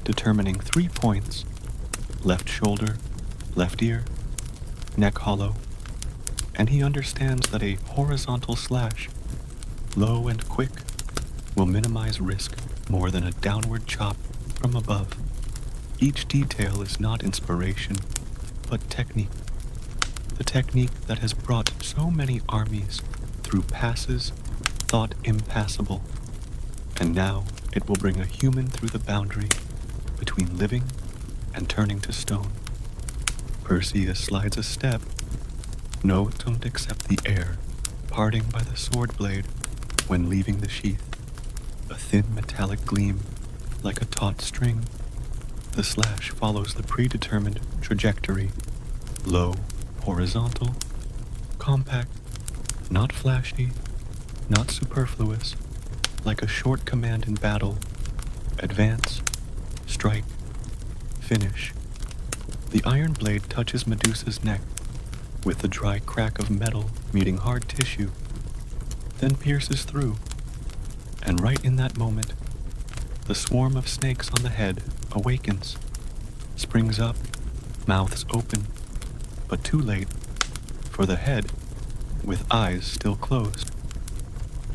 determining 3 points: left shoulder, left ear, neck hollow, and he understands that a horizontal slash, low and quick, will minimize risk more than a downward chop from above. Each detail is not inspiration, but technique. The technique that has brought so many armies through passes thought impassable, and now it will bring a human through the boundary between living and turning to stone. Perseus slides a step. No, don't accept the air, parting by the sword blade when leaving the sheath. A thin metallic gleam, like a taut string. The slash follows the predetermined trajectory. Low, horizontal, compact, not flashy, not superfluous, like a short command in battle. Advance, strike, finish. The iron blade touches Medusa's neck, with the dry crack of metal meeting hard tissue, then pierces through. And right in that moment, the swarm of snakes on the head awakens, springs up, mouths open, but too late, for the head, with eyes still closed,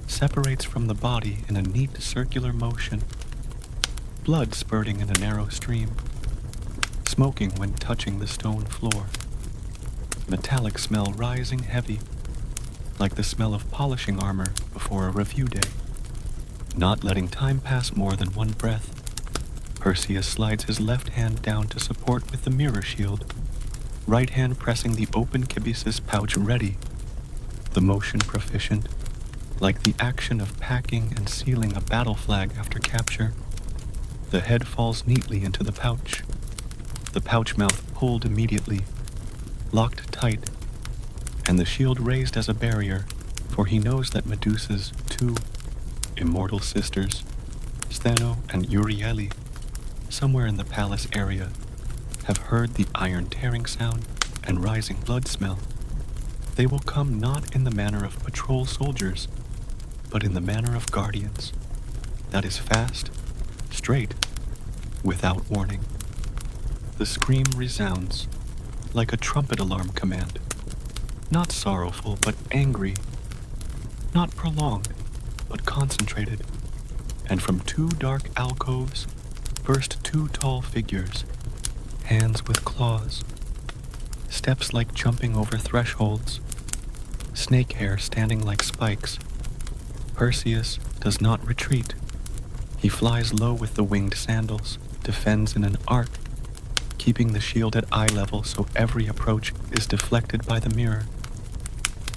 separates from the body in a neat circular motion, blood spurting in a narrow stream, smoking when touching the stone floor. Metallic smell rising heavy, like the smell of polishing armor before a review day. Not letting time pass more than one breath, Perseus slides his left hand down to support with the mirror shield, right hand pressing the open kibisis pouch ready, the motion proficient, like the action of packing and sealing a battle flag after capture. The head falls neatly into the pouch, the pouch mouth pulled immediately, locked tight, and the shield raised as a barrier, for he knows that Medusa's 2 immortal sisters, Stheno and Euryale, somewhere in the palace area, have heard the iron tearing sound and rising blood smell. They will come not in the manner of patrol soldiers, but in the manner of guardians. That is fast, straight, without warning. The scream resounds, like a trumpet alarm command. Not sorrowful, but angry. Not prolonged, but concentrated. And from 2 dark alcoves burst 2 tall figures, hands with claws, steps like jumping over thresholds, snake hair standing like spikes. Perseus does not retreat. He flies low with the winged sandals, defends in an arc, keeping the shield at eye level so every approach is deflected by the mirror.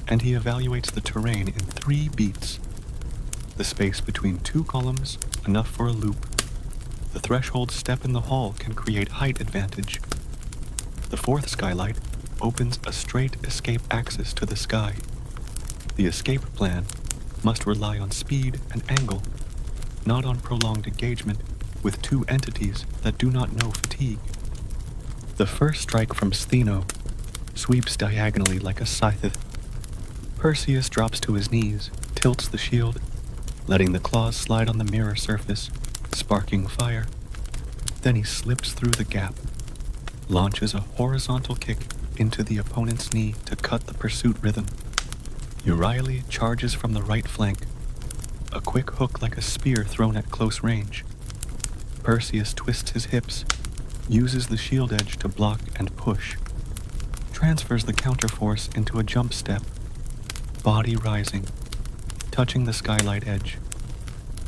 And he evaluates the terrain in 3 beats. The space between 2 columns, enough for a loop. The threshold step in the hall can create height advantage. The 4th skylight opens a straight escape axis to the sky. The escape plan must rely on speed and angle, not on prolonged engagement with 2 entities that do not know fatigue. The first strike from Stheno sweeps diagonally like a scythe. Perseus drops to his knees, tilts the shield, letting the claws slide on the mirror surface, sparking fire. Then he slips through the gap, launches a horizontal kick into the opponent's knee to cut the pursuit rhythm. Euryale charges from the right flank, a quick hook like a spear thrown at close range. Perseus twists his hips, uses the shield edge to block and push, transfers the counterforce into a jump step, body rising, touching the skylight edge,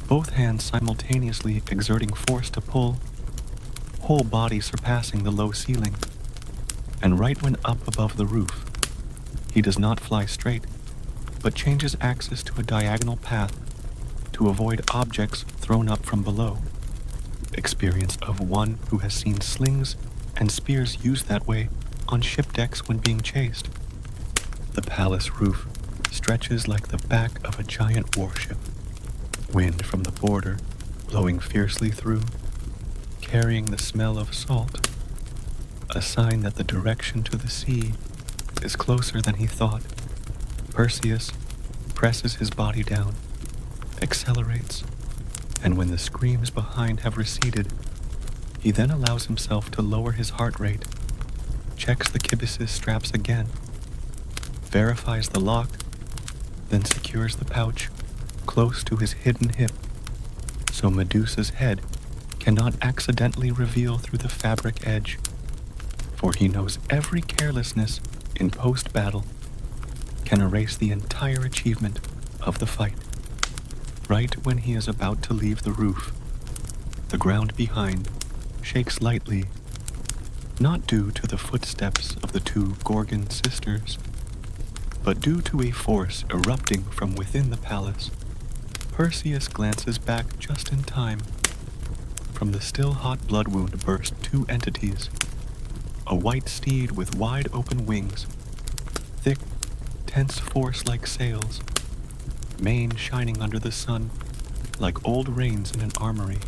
both hands simultaneously exerting force to pull, whole body surpassing the low ceiling. And right when up above the roof, he does not fly straight, but changes axis to a diagonal path to avoid objects thrown up from below. Experience of one who has seen slings and spears used that way on ship decks when being chased. The palace roof stretches like the back of a giant warship. Wind from the border blowing fiercely through, carrying the smell of salt, a sign that the direction to the sea is closer than he thought. Perseus presses his body down, accelerates, and when the screams behind have receded, He then allows himself to lower his heart rate, checks the kibys's straps again, verifies the lock, then secures the pouch close to his hidden hip, so Medusa's head cannot accidentally reveal through the fabric edge, for he knows every carelessness in post-battle can erase the entire achievement of the fight. Right when he is about to leave the roof, the ground behind shakes lightly, not due to the footsteps of the two Gorgon sisters, but due to a force erupting from within the palace. Perseus glances back just in time. From the still-hot blood wound burst two entities, a white steed with wide open wings, thick, tense force like sails, mane shining under the sun like old reins in an armory,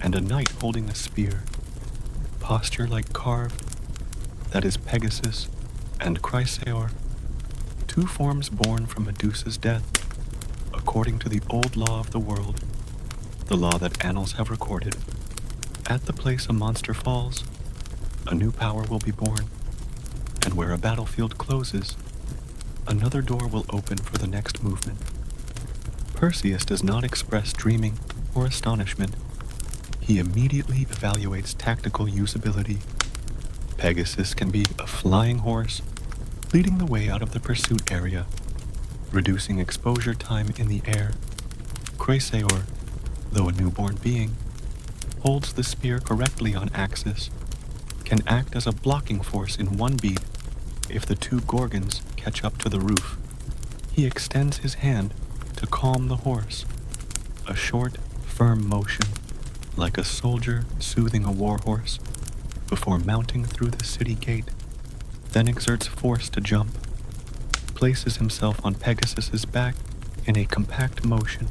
and a knight holding a spear, posture like carved, that is Pegasus and Chrysaor, two forms born from Medusa's death, according to the old law of the world, the law that annals have recorded. At the place a monster falls, a new power will be born, and where a battlefield closes, another door will open for the next movement. Perseus does not express dreaming or astonishment. He immediately evaluates tactical usability. Pegasus can be a flying horse, leading the way out of the pursuit area, reducing exposure time in the air. Chrysaor, though a newborn being, holds the spear correctly on axis, can act as a blocking force in one beat if the two Gorgons catch up to the roof. He extends his hand to calm the horse, a short, firm motion, like a soldier soothing a warhorse before mounting through the city gate, then exerts force to jump, places himself on Pegasus's back in a compact motion,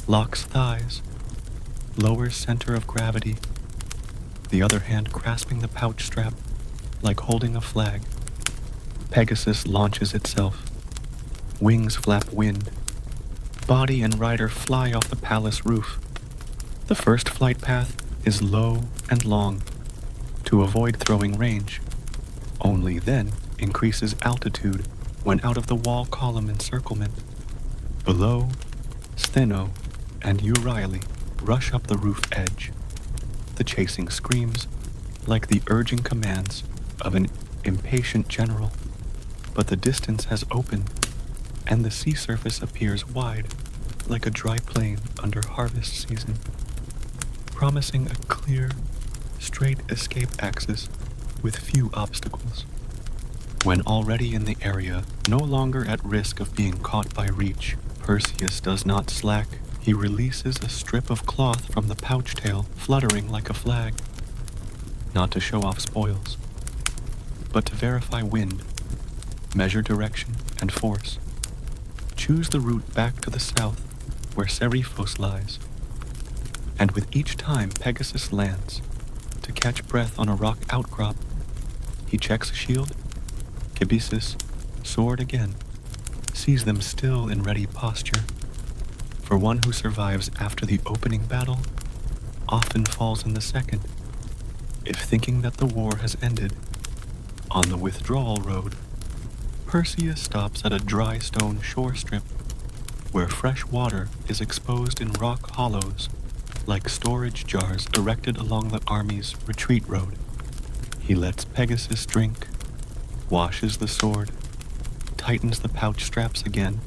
locks thighs, lowers center of gravity, the other hand grasping the pouch strap like holding a flag. Pegasus launches itself. Wings flap wind. Body and rider fly off the palace roof. The first flight path is low and long to avoid throwing range. Only then increases altitude when out of the wall column encirclement. Below, Stheno and Euryale rush up the roof edge. The chasing screams like the urging commands of an impatient general, but the distance has opened and the sea surface appears wide like a dry plain under harvest season, promising a clear, straight escape axis with few obstacles. When already in the area, no longer at risk of being caught by reach, Perseus does not slack. He releases a strip of cloth from the pouch tail, fluttering like a flag, not to show off spoils, but to verify wind, measure direction and force, choose the route back to the south where Seriphos lies, and with each time Pegasus lands, to catch breath on a rock outcrop, he checks shield, kibyssus, sword again, sees them still in ready posture. For one who survives after the opening battle, often falls in the second, if thinking that the war has ended. On the withdrawal road, Perseus stops at a dry stone shore strip, where fresh water is exposed in rock hollows, like storage jars erected along the army's retreat road. He lets Pegasus drink, washes the sword, tightens the pouch straps again,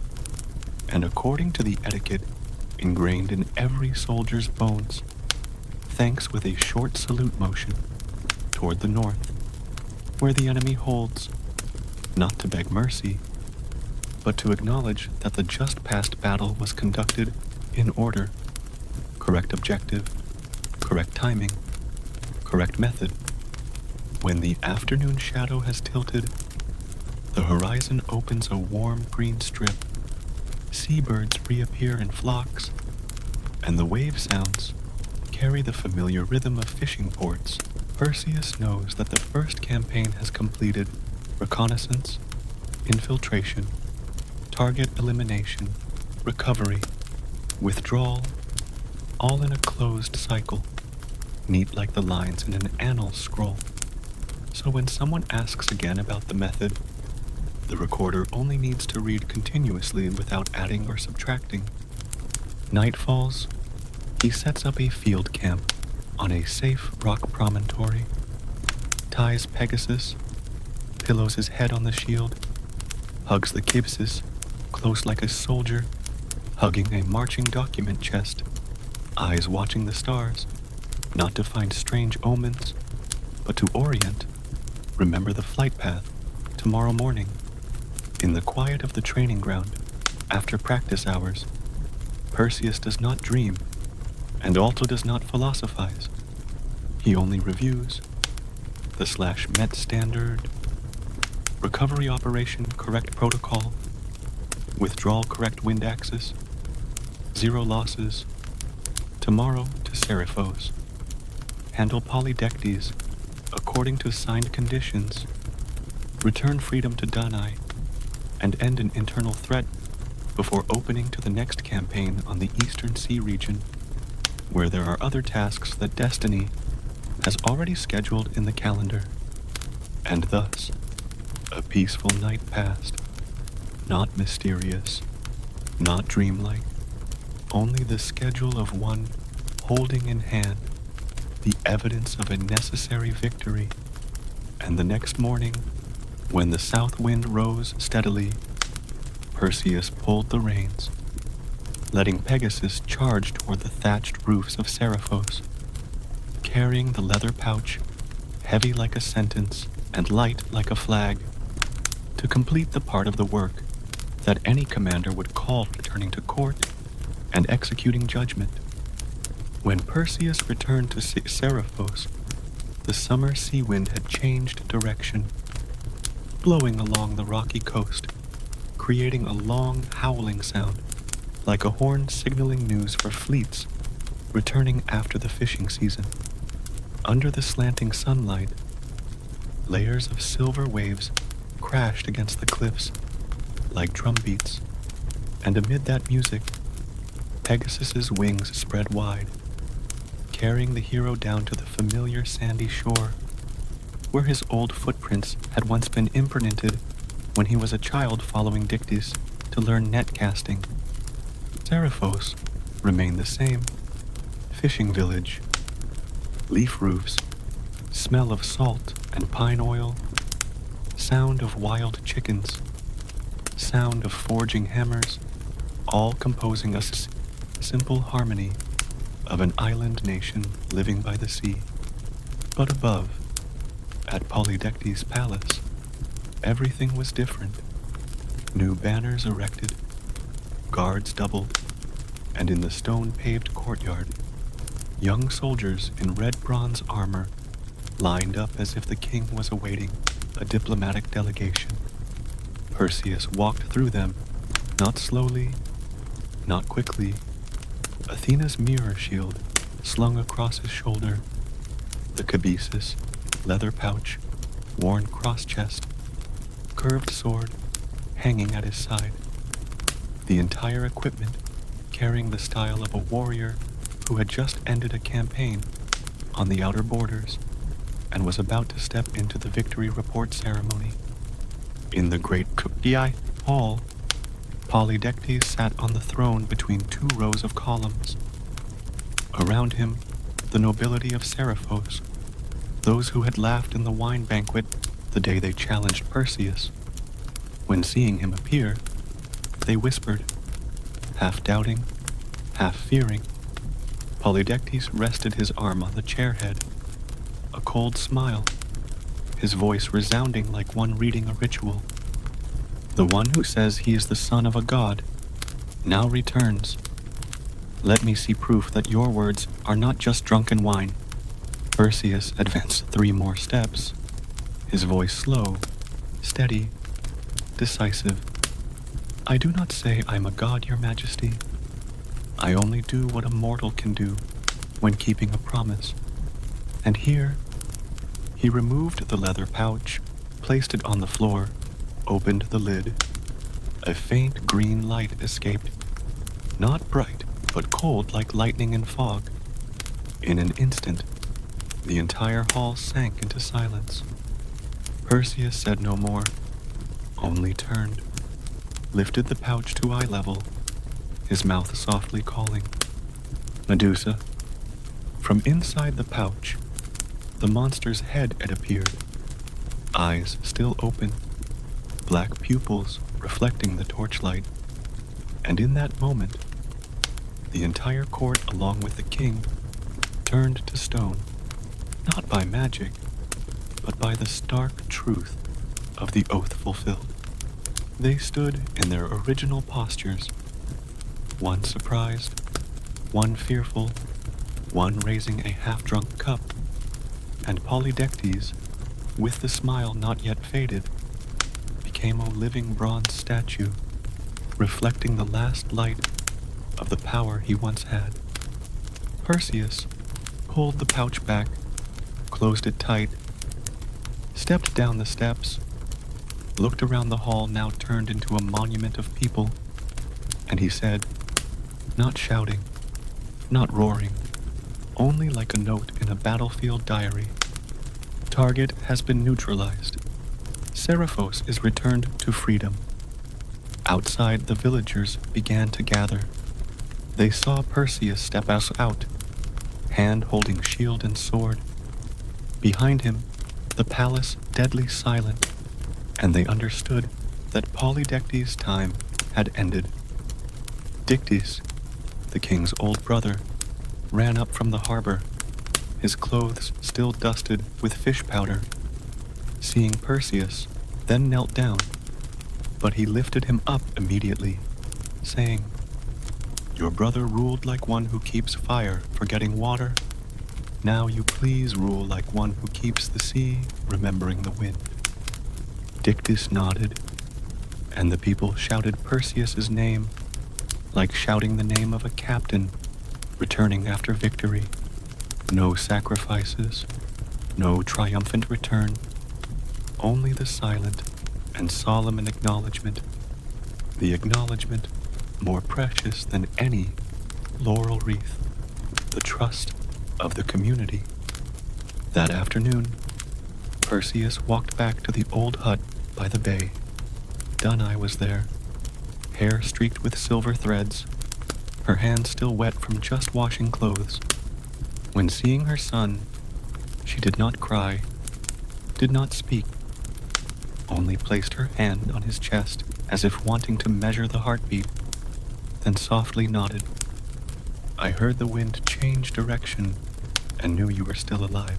and according to the etiquette ingrained in every soldier's bones, thanks with a short salute motion toward the north, where the enemy holds, not to beg mercy, but to acknowledge that the just past battle was conducted in order, correct objective, correct timing, correct method. When the afternoon shadow has tilted, the horizon opens a warm green strip. Seabirds reappear in flocks, and the wave sounds carry the familiar rhythm of fishing ports. Perseus knows that the first campaign has completed reconnaissance, infiltration, target elimination, recovery, withdrawal, all in a closed cycle. neat like the lines in an annals scroll. So when someone asks again about the method, the recorder only needs to read continuously without adding or subtracting. Night falls, he sets up a field camp on a safe rock promontory, ties Pegasus, pillows his head on the shield, hugs the kibsis, close like a soldier, hugging a marching document chest, eyes watching the stars, not to find strange omens, but to orient, remember the flight path, tomorrow morning. In the quiet of the training ground, after practice hours, Perseus does not dream, and also does not philosophize. He only reviews the /met standard, recovery operation correct protocol, withdrawal correct wind axis, 0 losses, tomorrow to Seriphos, handle Polydectes according to signed conditions, return freedom to Danae, and end an internal threat before opening to the next campaign on the Eastern Sea region, where there are other tasks that Destiny has already scheduled in the calendar. And thus, a peaceful night passed, not mysterious, not dreamlike, only the schedule of one holding in hand the evidence of a necessary victory. And the next morning, when the south wind rose steadily, Perseus pulled the reins, letting Pegasus charge toward the thatched roofs of Seriphos, carrying the leather pouch, heavy like a sentence and light like a flag, to complete the part of the work that any commander would call returning to court and executing judgment. When Perseus returned to Seriphos, the summer sea wind had changed direction, blowing along the rocky coast, creating a long howling sound, like a horn signaling news for fleets returning after the fishing season. Under the slanting sunlight, layers of silver waves crashed against the cliffs like drumbeats, and amid that music, Pegasus's wings spread wide, carrying the hero down to the familiar sandy shore, where his old footprints had once been imprinted when he was a child following Dictys to learn net casting. Seriphos remained the same. Fishing village, leaf roofs, smell of salt and pine oil, sound of wild chickens, sound of forging hammers, all composing a simple harmony of an island nation living by the sea. But above, at Polydectes' palace, everything was different. New banners erected, guards doubled, and in the stone-paved courtyard, young soldiers in red bronze armor lined up as if the king was awaiting a diplomatic delegation. Perseus walked through them, not slowly, not quickly. Athena's mirror shield slung across his shoulder, the cabesus, leather pouch, worn cross-chest, curved sword hanging at his side. The entire equipment carrying the style of a warrior who had just ended a campaign on the outer borders and was about to step into the victory report ceremony. In the great Kuptii hall, Polydectes sat on the throne between 2 rows of columns. Around him, the nobility of Seriphos, those who had laughed in the wine banquet the day they challenged Perseus. When seeing him appear, they whispered, half doubting, half fearing. Polydectes rested his arm on the chair head, a cold smile, his voice resounding like one reading a ritual. The one who says he is the son of a god now returns. Let me see proof that your words are not just drunken wine. Perseus advanced 3 more steps, his voice slow, steady, decisive. I do not say I'm a god, your majesty. I only do what a mortal can do when keeping a promise. And here, he removed the leather pouch, placed it on the floor, opened the lid. A faint green light escaped, not bright, but cold like lightning and fog. In an instant, The entire hall sank into silence. Perseus said no more, only turned, lifted the pouch to eye level, his mouth softly calling, "Medusa." From inside the pouch, the monster's head had appeared, eyes still open, black pupils reflecting the torchlight. And in that moment, the entire court, along with the king, turned to stone, not by magic, but by the stark truth of the oath fulfilled. They stood in their original postures, one surprised, one fearful, one raising a half-drunk cup, and Polydectes, with the smile not yet faded, became a living bronze statue, reflecting the last light of the power he once had. Perseus pulled the pouch back, closed it tight, stepped down the steps, looked around the hall now turned into a monument of people, and he said, not shouting, not roaring, only like a note in a battlefield diary, "Target has been neutralized. Seriphos is returned to freedom." Outside, the villagers began to gather. They saw Perseus step us out, hand holding shield and sword. Behind him, the palace deadly silent, and they understood that Polydectes' time had ended. Dictys, the king's old brother, ran up from the harbor, his clothes still dusted with fish powder. Seeing Perseus, then knelt down, but he lifted him up immediately, saying, "Your brother ruled like one who keeps fire forgetting water. Now you please rule like one who keeps the sea remembering the wind." Dictys nodded, and the people shouted Perseus's name, like shouting the name of a captain returning after victory. No sacrifices, no triumphant return, only the silent and solemn acknowledgement, the acknowledgement more precious than any laurel wreath, the trust of the community. That afternoon, Perseus walked back to the old hut by the bay. Danae was there, hair streaked with silver threads, her hands still wet from just washing clothes. When seeing her son, she did not cry, did not speak, only placed her hand on his chest as if wanting to measure the heartbeat, then softly nodded. "I heard the wind change direction and knew you were still alive."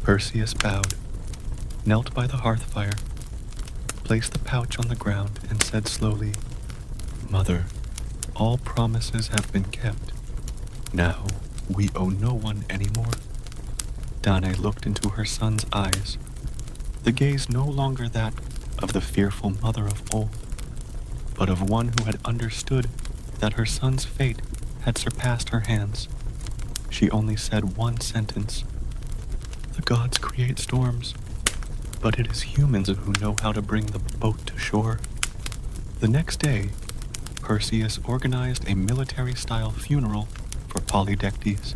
Perseus bowed, knelt by the hearth fire, placed the pouch on the ground, and said slowly, "Mother, all promises have been kept. Now we owe no one anymore." Danae looked into her son's eyes, the gaze no longer that of the fearful mother of old, but of one who had understood that her son's fate had surpassed her hands. She only said one sentence, "The gods create storms, but it is humans who know how to bring the boat to shore." The next day, Perseus organized a military-style funeral for Polydectes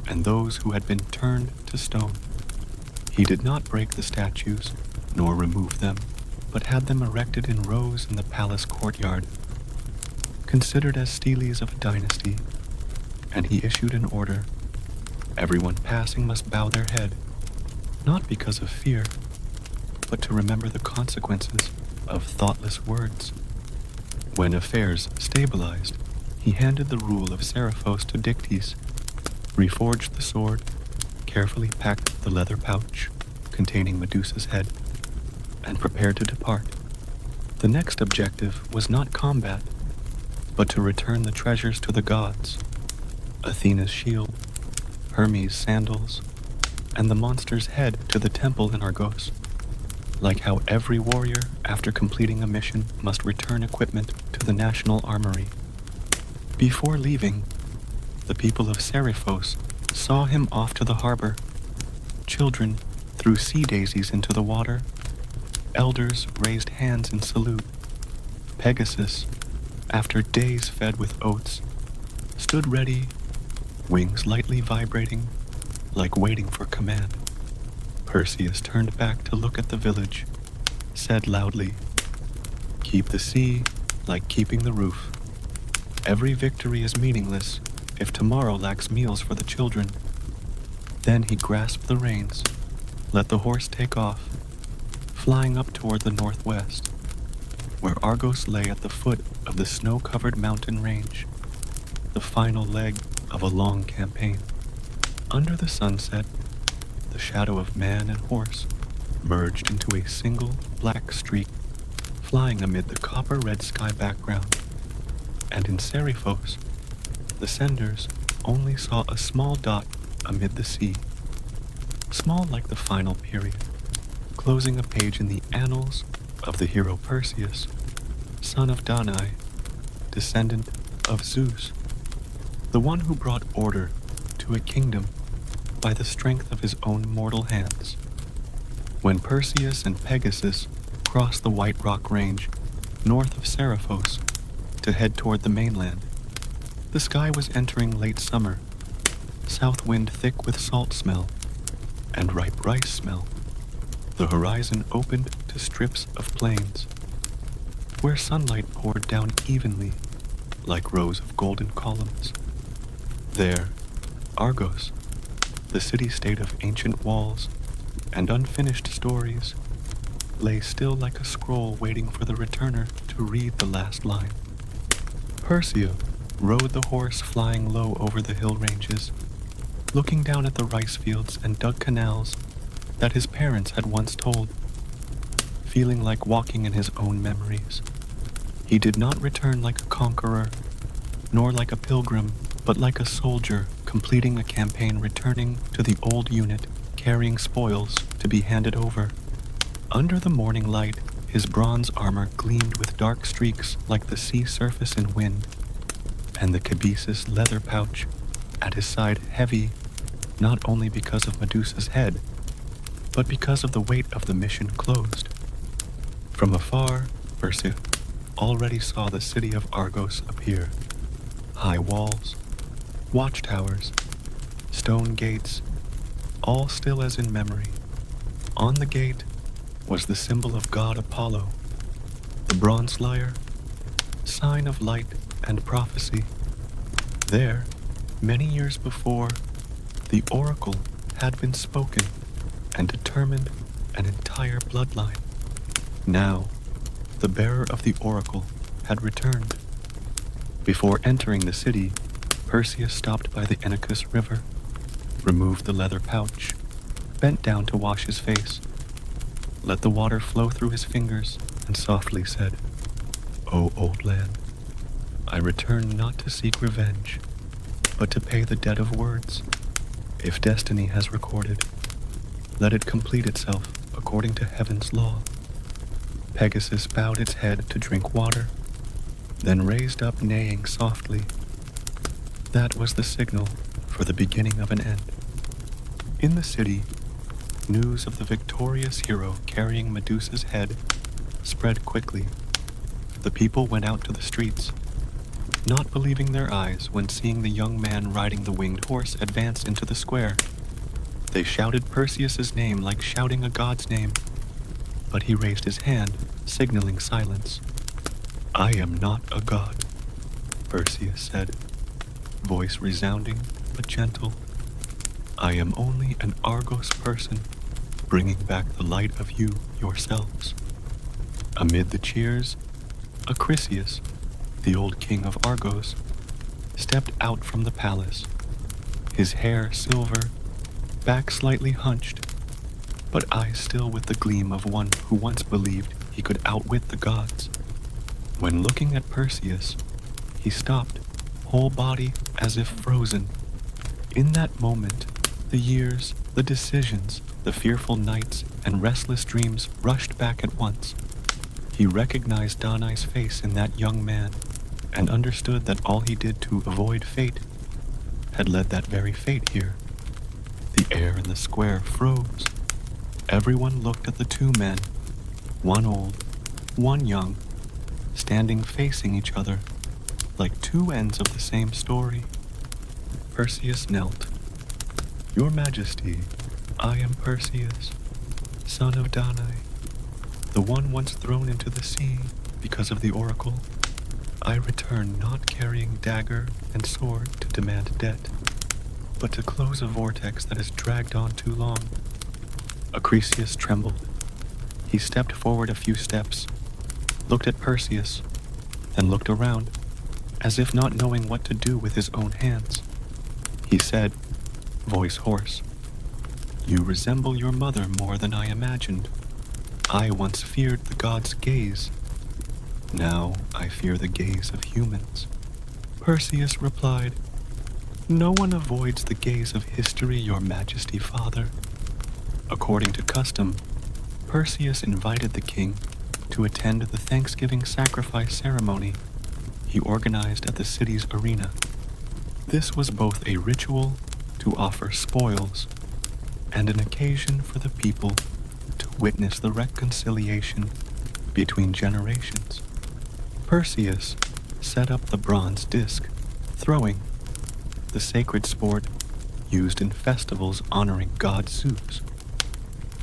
and those who had been turned to stone. He did not break the statues, nor remove them, but had them erected in rows in the palace courtyard, considered as steles of a dynasty, and he issued an order. Everyone passing must bow their head, not because of fear, but to remember the consequences of thoughtless words. When affairs stabilized, he handed the rule of Seriphos to Dictys, reforged the sword, carefully packed the leather pouch containing Medusa's head, and prepared to depart. The next objective was not combat, but to return the treasures to the gods, Athena's shield, Hermes' sandals, and the monster's head to the temple in Argos. Like how every warrior, after completing a mission, must return equipment to the national armory. Before leaving, the people of Seriphos saw him off to the harbor. Children threw sea daisies into the water. Elders raised hands in salute. Pegasus, after days fed with oats, stood ready, wings lightly vibrating, like waiting for command. Perseus turned back to look at the village, said loudly, "Keep the sea like keeping the roof. Every victory is meaningless if tomorrow lacks meals for the children." Then he grasped the reins, let the horse take off, flying up toward the northwest, where Argos lay at the foot of the snow-covered mountain range, the final leg of a long campaign. Under the sunset, the shadow of man and horse merged into a single black streak, flying amid the copper-red sky background. And in Seriphos, the senders only saw a small dot amid the sea, small like the final period, closing a page in the annals of the hero Perseus, son of Danae, descendant of Zeus, the one who brought order to a kingdom by the strength of his own mortal hands. When Perseus and Pegasus crossed the White Rock Range north of Seriphos to head toward the mainland, the sky was entering late summer, south wind thick with salt smell and ripe rice smell. The horizon opened to strips of plains, where sunlight poured down evenly like rows of golden columns. There, Argos, the city-state of ancient walls and unfinished stories, lay still like a scroll waiting for the returner to read the last line. Perseus rode the horse flying low over the hill ranges, looking down at the rice fields and dug canals that his parents had once told, feeling like walking in his own memories. He did not return like a conqueror, nor like a pilgrim, but like a soldier completing a campaign, returning to the old unit, carrying spoils to be handed over. Under the morning light, his bronze armor gleamed with dark streaks like the sea surface in wind, and the cabesus leather pouch at his side heavy, not only because of Medusa's head, but because of the weight of the mission closed. From afar, Perseus already saw the city of Argos appear. High walls, watchtowers, stone gates, all still as in memory. On the gate was the symbol of god Apollo, the bronze lyre, sign of light and prophecy. There, many years before, the oracle had been spoken and determined an entire bloodline. Now, the bearer of the oracle had returned. Before entering the city, Perseus stopped by the Inachus River, removed the leather pouch, bent down to wash his face, let the water flow through his fingers, and softly said, "O old land, I return not to seek revenge, but to pay the debt of words. If destiny has recorded, let it complete itself according to heaven's law." Pegasus bowed its head to drink water, then raised up neighing softly. That was the signal for the beginning of an end. In the city, news of the victorious hero carrying Medusa's head spread quickly. The people went out to the streets, not believing their eyes when seeing the young man riding the winged horse advance into the square. They shouted Perseus's name like shouting a god's name, but he raised his hand, signaling silence. "I am not a god," Perseus said, voice resounding but gentle. "I am only an Argos person, bringing back the light of you yourselves." Amid the cheers, Acrisius, the old king of Argos, stepped out from the palace, his hair silver, back slightly hunched, but eyes still with the gleam of one who once believed he could outwit the gods. When looking at Perseus, he stopped, whole body as if frozen. In that moment, the years, the decisions, the fearful nights, and restless dreams rushed back at once. He recognized Danae's face in that young man, and understood that all he did to avoid fate had led that very fate here. The air in the square froze. Everyone looked at the two men, one old, one young, standing facing each other, like two ends of the same story. Perseus knelt, Your Majesty, I am Perseus, son of Danae, the one once thrown into the sea because of the oracle. I return not carrying dagger and sword to demand debt, but to close a vortex that has dragged on too long. Acrisius trembled. He stepped forward a few steps, looked at Perseus, then looked around, as if not knowing what to do with his own hands. He said, voice hoarse, "You resemble your mother more than I imagined. I once feared the gods' gaze. Now I fear the gaze of humans." Perseus replied, "No one avoids the gaze of history, your Majesty, Father." According to custom, Perseus invited the king to attend the Thanksgiving sacrifice ceremony he organized at the city's arena. This was both a ritual to offer spoils and an occasion for the people to witness the reconciliation between generations. Perseus set up the bronze disc, throwing, the sacred sport used in festivals honoring god Zeus.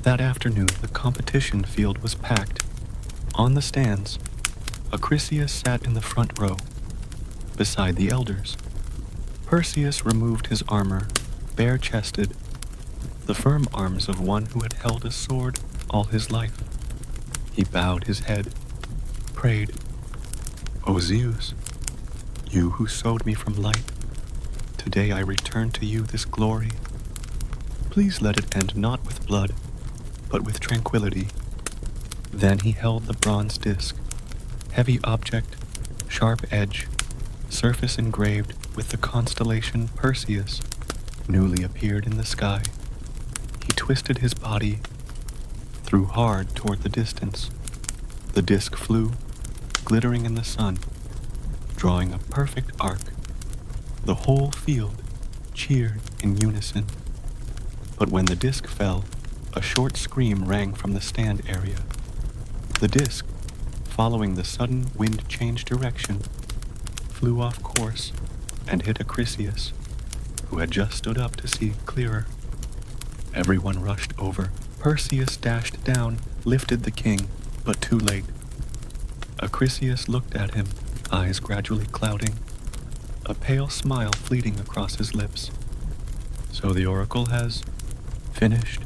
That afternoon, the competition field was packed. On the stands, Acrisius sat in the front row, beside the elders. Perseus removed his armor, bare-chested, the firm arms of one who had held a sword all his life. He bowed his head, prayed, "O Zeus, you who sowed me from light, today I return to you this glory. Please let it end not with blood, but with tranquility." Then he held the bronze disc, heavy object, sharp edge, surface engraved with the constellation Perseus, newly appeared in the sky. He twisted his body, threw hard toward the distance. The disc flew, glittering in the sun, drawing a perfect arc. The whole field cheered in unison. But when the disc fell, a short scream rang from the stand area. The disc, following the sudden wind change direction, flew off course and hit Acrisius, who had just stood up to see clearer. Everyone rushed over. Perseus dashed down, lifted the king, but too late. Acrisius looked at him, eyes gradually clouding, a pale smile fleeting across his lips. "So the oracle has finished?"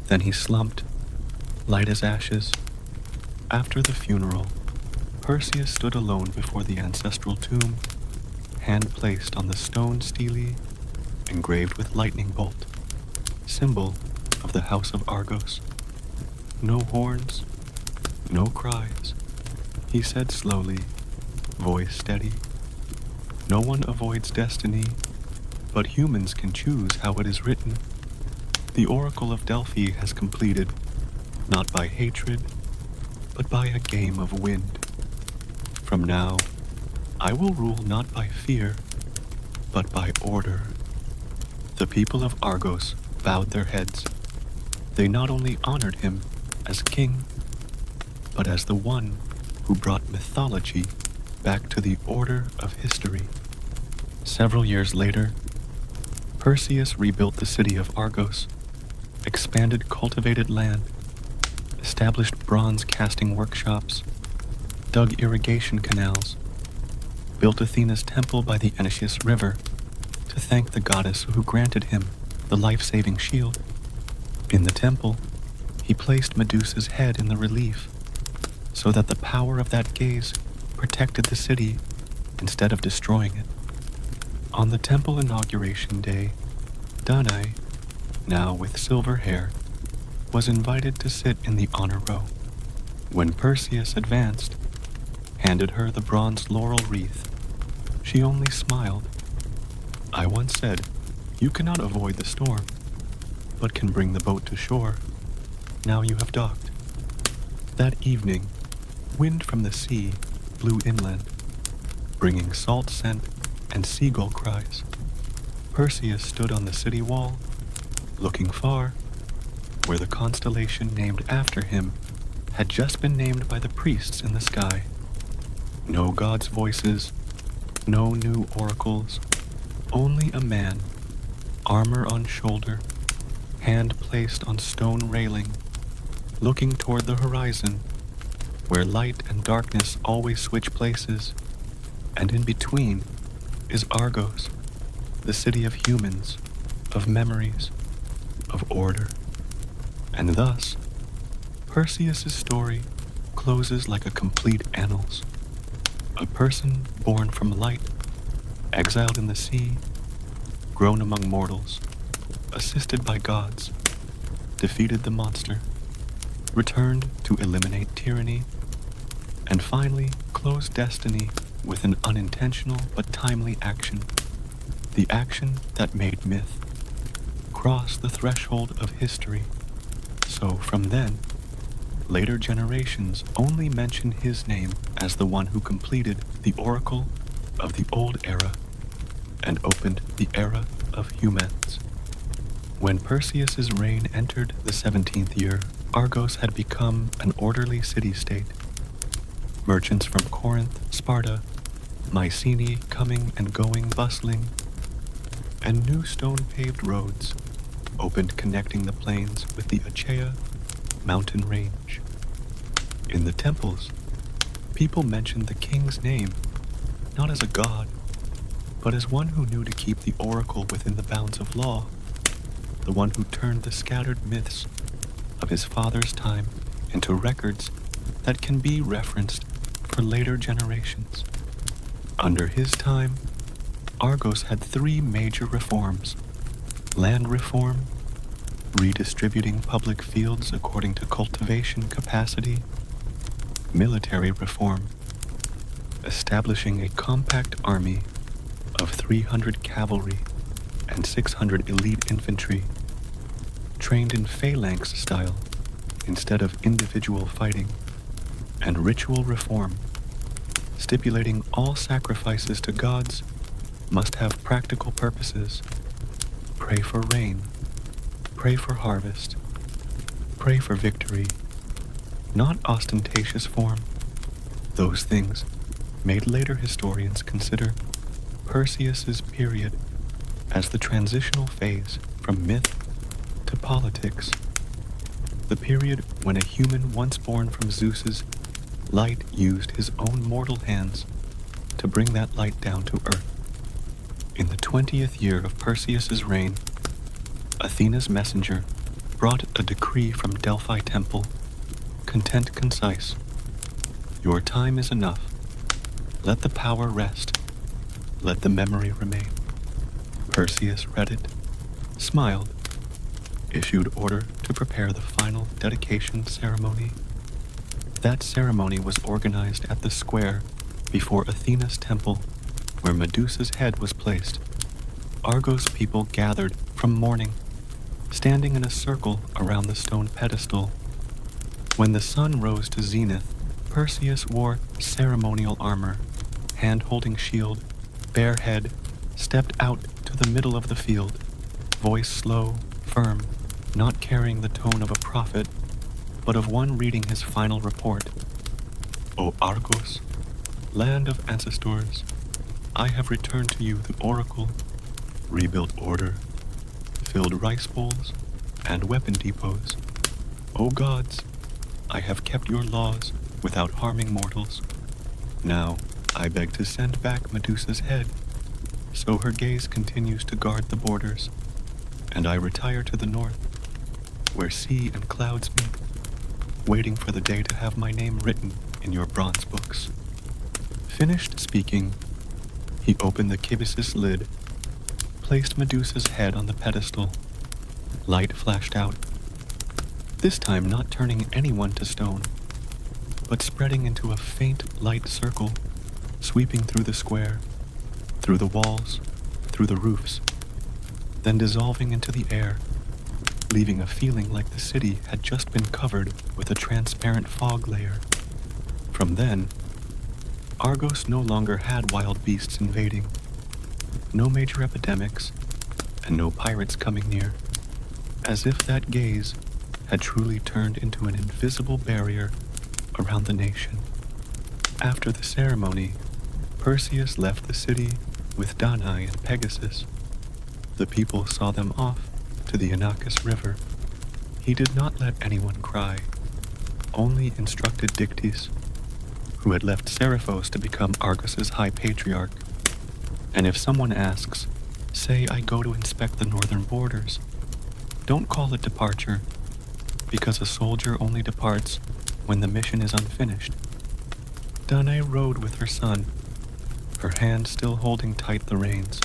Then he slumped, light as ashes. After the funeral, Perseus stood alone before the ancestral tomb, hand placed on the stone stele engraved with lightning bolt, symbol of the house of Argos. "No horns, no cries," he said slowly, voice steady. "No one avoids destiny, but humans can choose how it is written. The Oracle of Delphi has completed, not by hatred, but by a game of wind. From now, I will rule not by fear, but by order." The people of Argos bowed their heads. They not only honored him as king, but as the one who brought mythology back to the order of history. Several years later, Perseus rebuilt the city of Argos, expanded cultivated land, established bronze casting workshops, dug irrigation canals, built Athena's temple by the Enicius River to thank the goddess who granted him the life-saving shield. In the temple, he placed Medusa's head in the relief so that the power of that gaze protected the city instead of destroying it. On the temple inauguration day, Danae, now with silver hair, was invited to sit in the honor row. When Perseus advanced, handed her the bronze laurel wreath, she only smiled. "I once said, you cannot avoid the storm, but can bring the boat to shore. Now you have docked." That evening, wind from the sea blew inland, bringing salt scent and seagull cries. Perseus stood on the city wall, looking far, where the constellation named after him had just been named by the priests in the sky. No gods' voices, no new oracles, only a man armor on shoulder, hand placed on stone railing, looking toward the horizon, where light and darkness always switch places, and in between is Argos, the city of humans, of memories, of order. And thus, Perseus' story closes like a complete annals. A person born from light, exiled in the sea, grown among mortals, assisted by gods, defeated the monster, returned to eliminate tyranny, and finally closed destiny with an unintentional but timely action. The action that made myth cross the threshold of history. So from then, later generations only mention his name as the one who completed the oracle of the old era and opened the era of humans. When Perseus' reign entered the 17th year, Argos had become an orderly city-state. Merchants from Corinth, Sparta, Mycenae coming and going bustling, and new stone-paved roads opened connecting the plains with the Achaea mountain range. In the temples, people mentioned the king's name not as a god, but as one who knew to keep the oracle within the bounds of law, the one who turned the scattered myths of his father's time into records that can be referenced for later generations. Under his time, Argos had three major reforms: land reform, redistributing public fields according to cultivation capacity; military reform, establishing a compact army of 300 cavalry and 600 elite infantry, trained in phalanx style instead of individual fighting; and ritual reform, stipulating all sacrifices to gods must have practical purposes. Pray for rain, pray for harvest, pray for victory, not ostentatious form. Those things made later historians consider Perseus' period as the transitional phase from myth to politics, the period when a human once born from Zeus's light used his own mortal hands to bring that light down to earth. In the 20th year of Perseus' reign, Athena's messenger brought a decree from Delphi Temple, content concise: your time is enough. Let the power rest. Let the memory remain. Perseus read it, smiled, issued order to prepare the final dedication ceremony. That ceremony was organized at the square before Athena's temple, where Medusa's head was placed. Argos people gathered from morning, standing in a circle around the stone pedestal. When the sun rose to zenith, Perseus wore ceremonial armor, hand-holding shield, bare head, stepped out to the middle of the field, voice slow, firm, not carrying the tone of a prophet, but of one reading his final report. O Argos, land of ancestors, I have returned to you the oracle, rebuilt order, filled rice bowls, and weapon depots. O gods, I have kept your laws without harming mortals. Now, I beg to send back Medusa's head, so her gaze continues to guard the borders, and I retire to the north, where sea and clouds meet, waiting for the day to have my name written in your bronze books. Finished speaking, he opened the kibys's lid, placed Medusa's head on the pedestal. Light flashed out, this time not turning anyone to stone, but spreading into a faint light circle, sweeping through the square, through the walls, through the roofs, then dissolving into the air, leaving a feeling like the city had just been covered with a transparent fog layer. From then, Argos no longer had wild beasts invading, no major epidemics, and no pirates coming near, as if that gaze had truly turned into an invisible barrier around the nation. After the ceremony, Perseus left the city with Danae and Pegasus. The people saw them off to the Inachus River. He did not let anyone cry, only instructed Dictys, who had left Seriphos to become Argos's high patriarch. And if someone asks, say I go to inspect the northern borders. Don't call it departure, because a soldier only departs when the mission is unfinished. Danae rode with her son, her hand still holding tight the reins,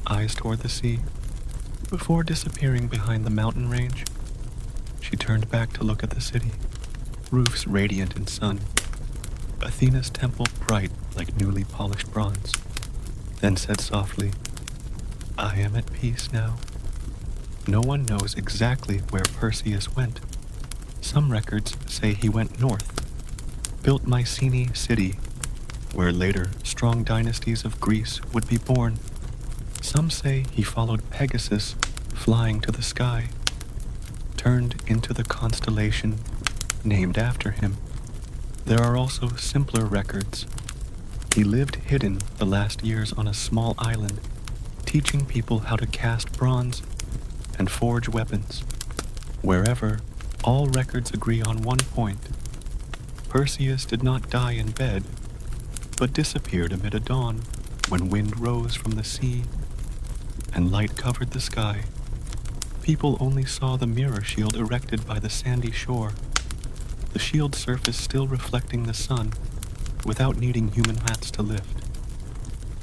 eyes toward the sea. Before disappearing behind the mountain range, she turned back to look at the city, roofs radiant in sun, Athena's temple bright like newly polished bronze, then said softly, I am at peace now. No one knows exactly where Perseus went. Some records say he went north, built Mycenae city, where later strong dynasties of Greece would be born. Some say he followed Pegasus flying to the sky, turned into the constellation named after him. There are also simpler records. He lived hidden the last years on a small island, teaching people how to cast bronze and forge weapons. Wherever, all records agree on one point. Perseus did not die in bed, but disappeared amid a dawn when wind rose from the sea and light covered the sky. People only saw the mirror shield erected by the sandy shore, the shield surface still reflecting the sun without needing human hats to lift.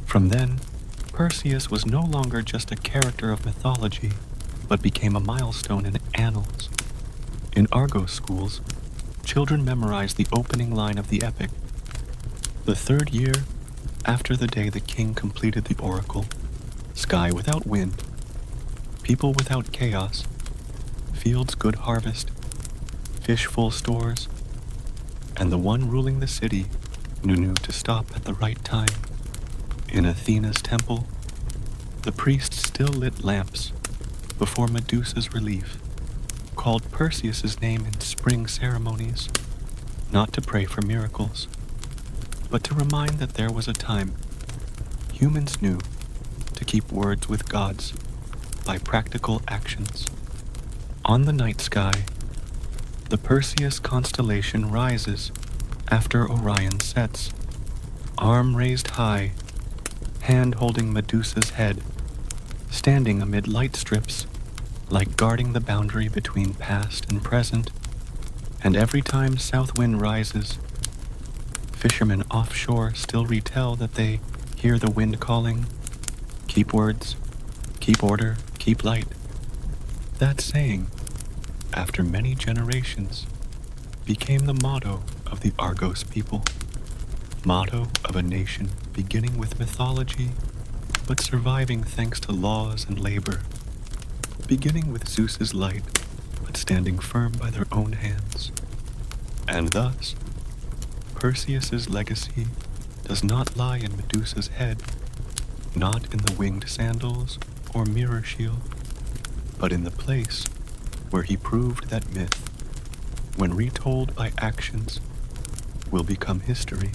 From then, Perseus was no longer just a character of mythology, but became a milestone in annals. In Argos schools, children memorized the opening line of the epic. The third year after the day the king completed the oracle, sky without wind, people without chaos, fields good harvest, fish full stores, and the one ruling the city knew to stop at the right time. In Athena's temple, the priests still lit lamps before Medusa's relief, called Perseus's name in spring ceremonies, not to pray for miracles, but to remind that there was a time humans knew to keep words with gods by practical actions. On the night sky, the Perseus constellation rises after Orion sets, arm raised high, hand holding Medusa's head, standing amid light strips, like guarding the boundary between past and present. And every time south wind rises, fishermen offshore still retell that they hear the wind calling, keep words, keep order, keep light. That saying, after many generations, became the motto of the Argos people. Motto of a nation beginning with mythology, but surviving thanks to laws and labor. Beginning with Zeus's light, but standing firm by their own hands. And thus, Perseus's legacy does not lie in Medusa's head, not in the winged sandals or mirror shield, but in the place where he proved that myth, when retold by actions, will become history.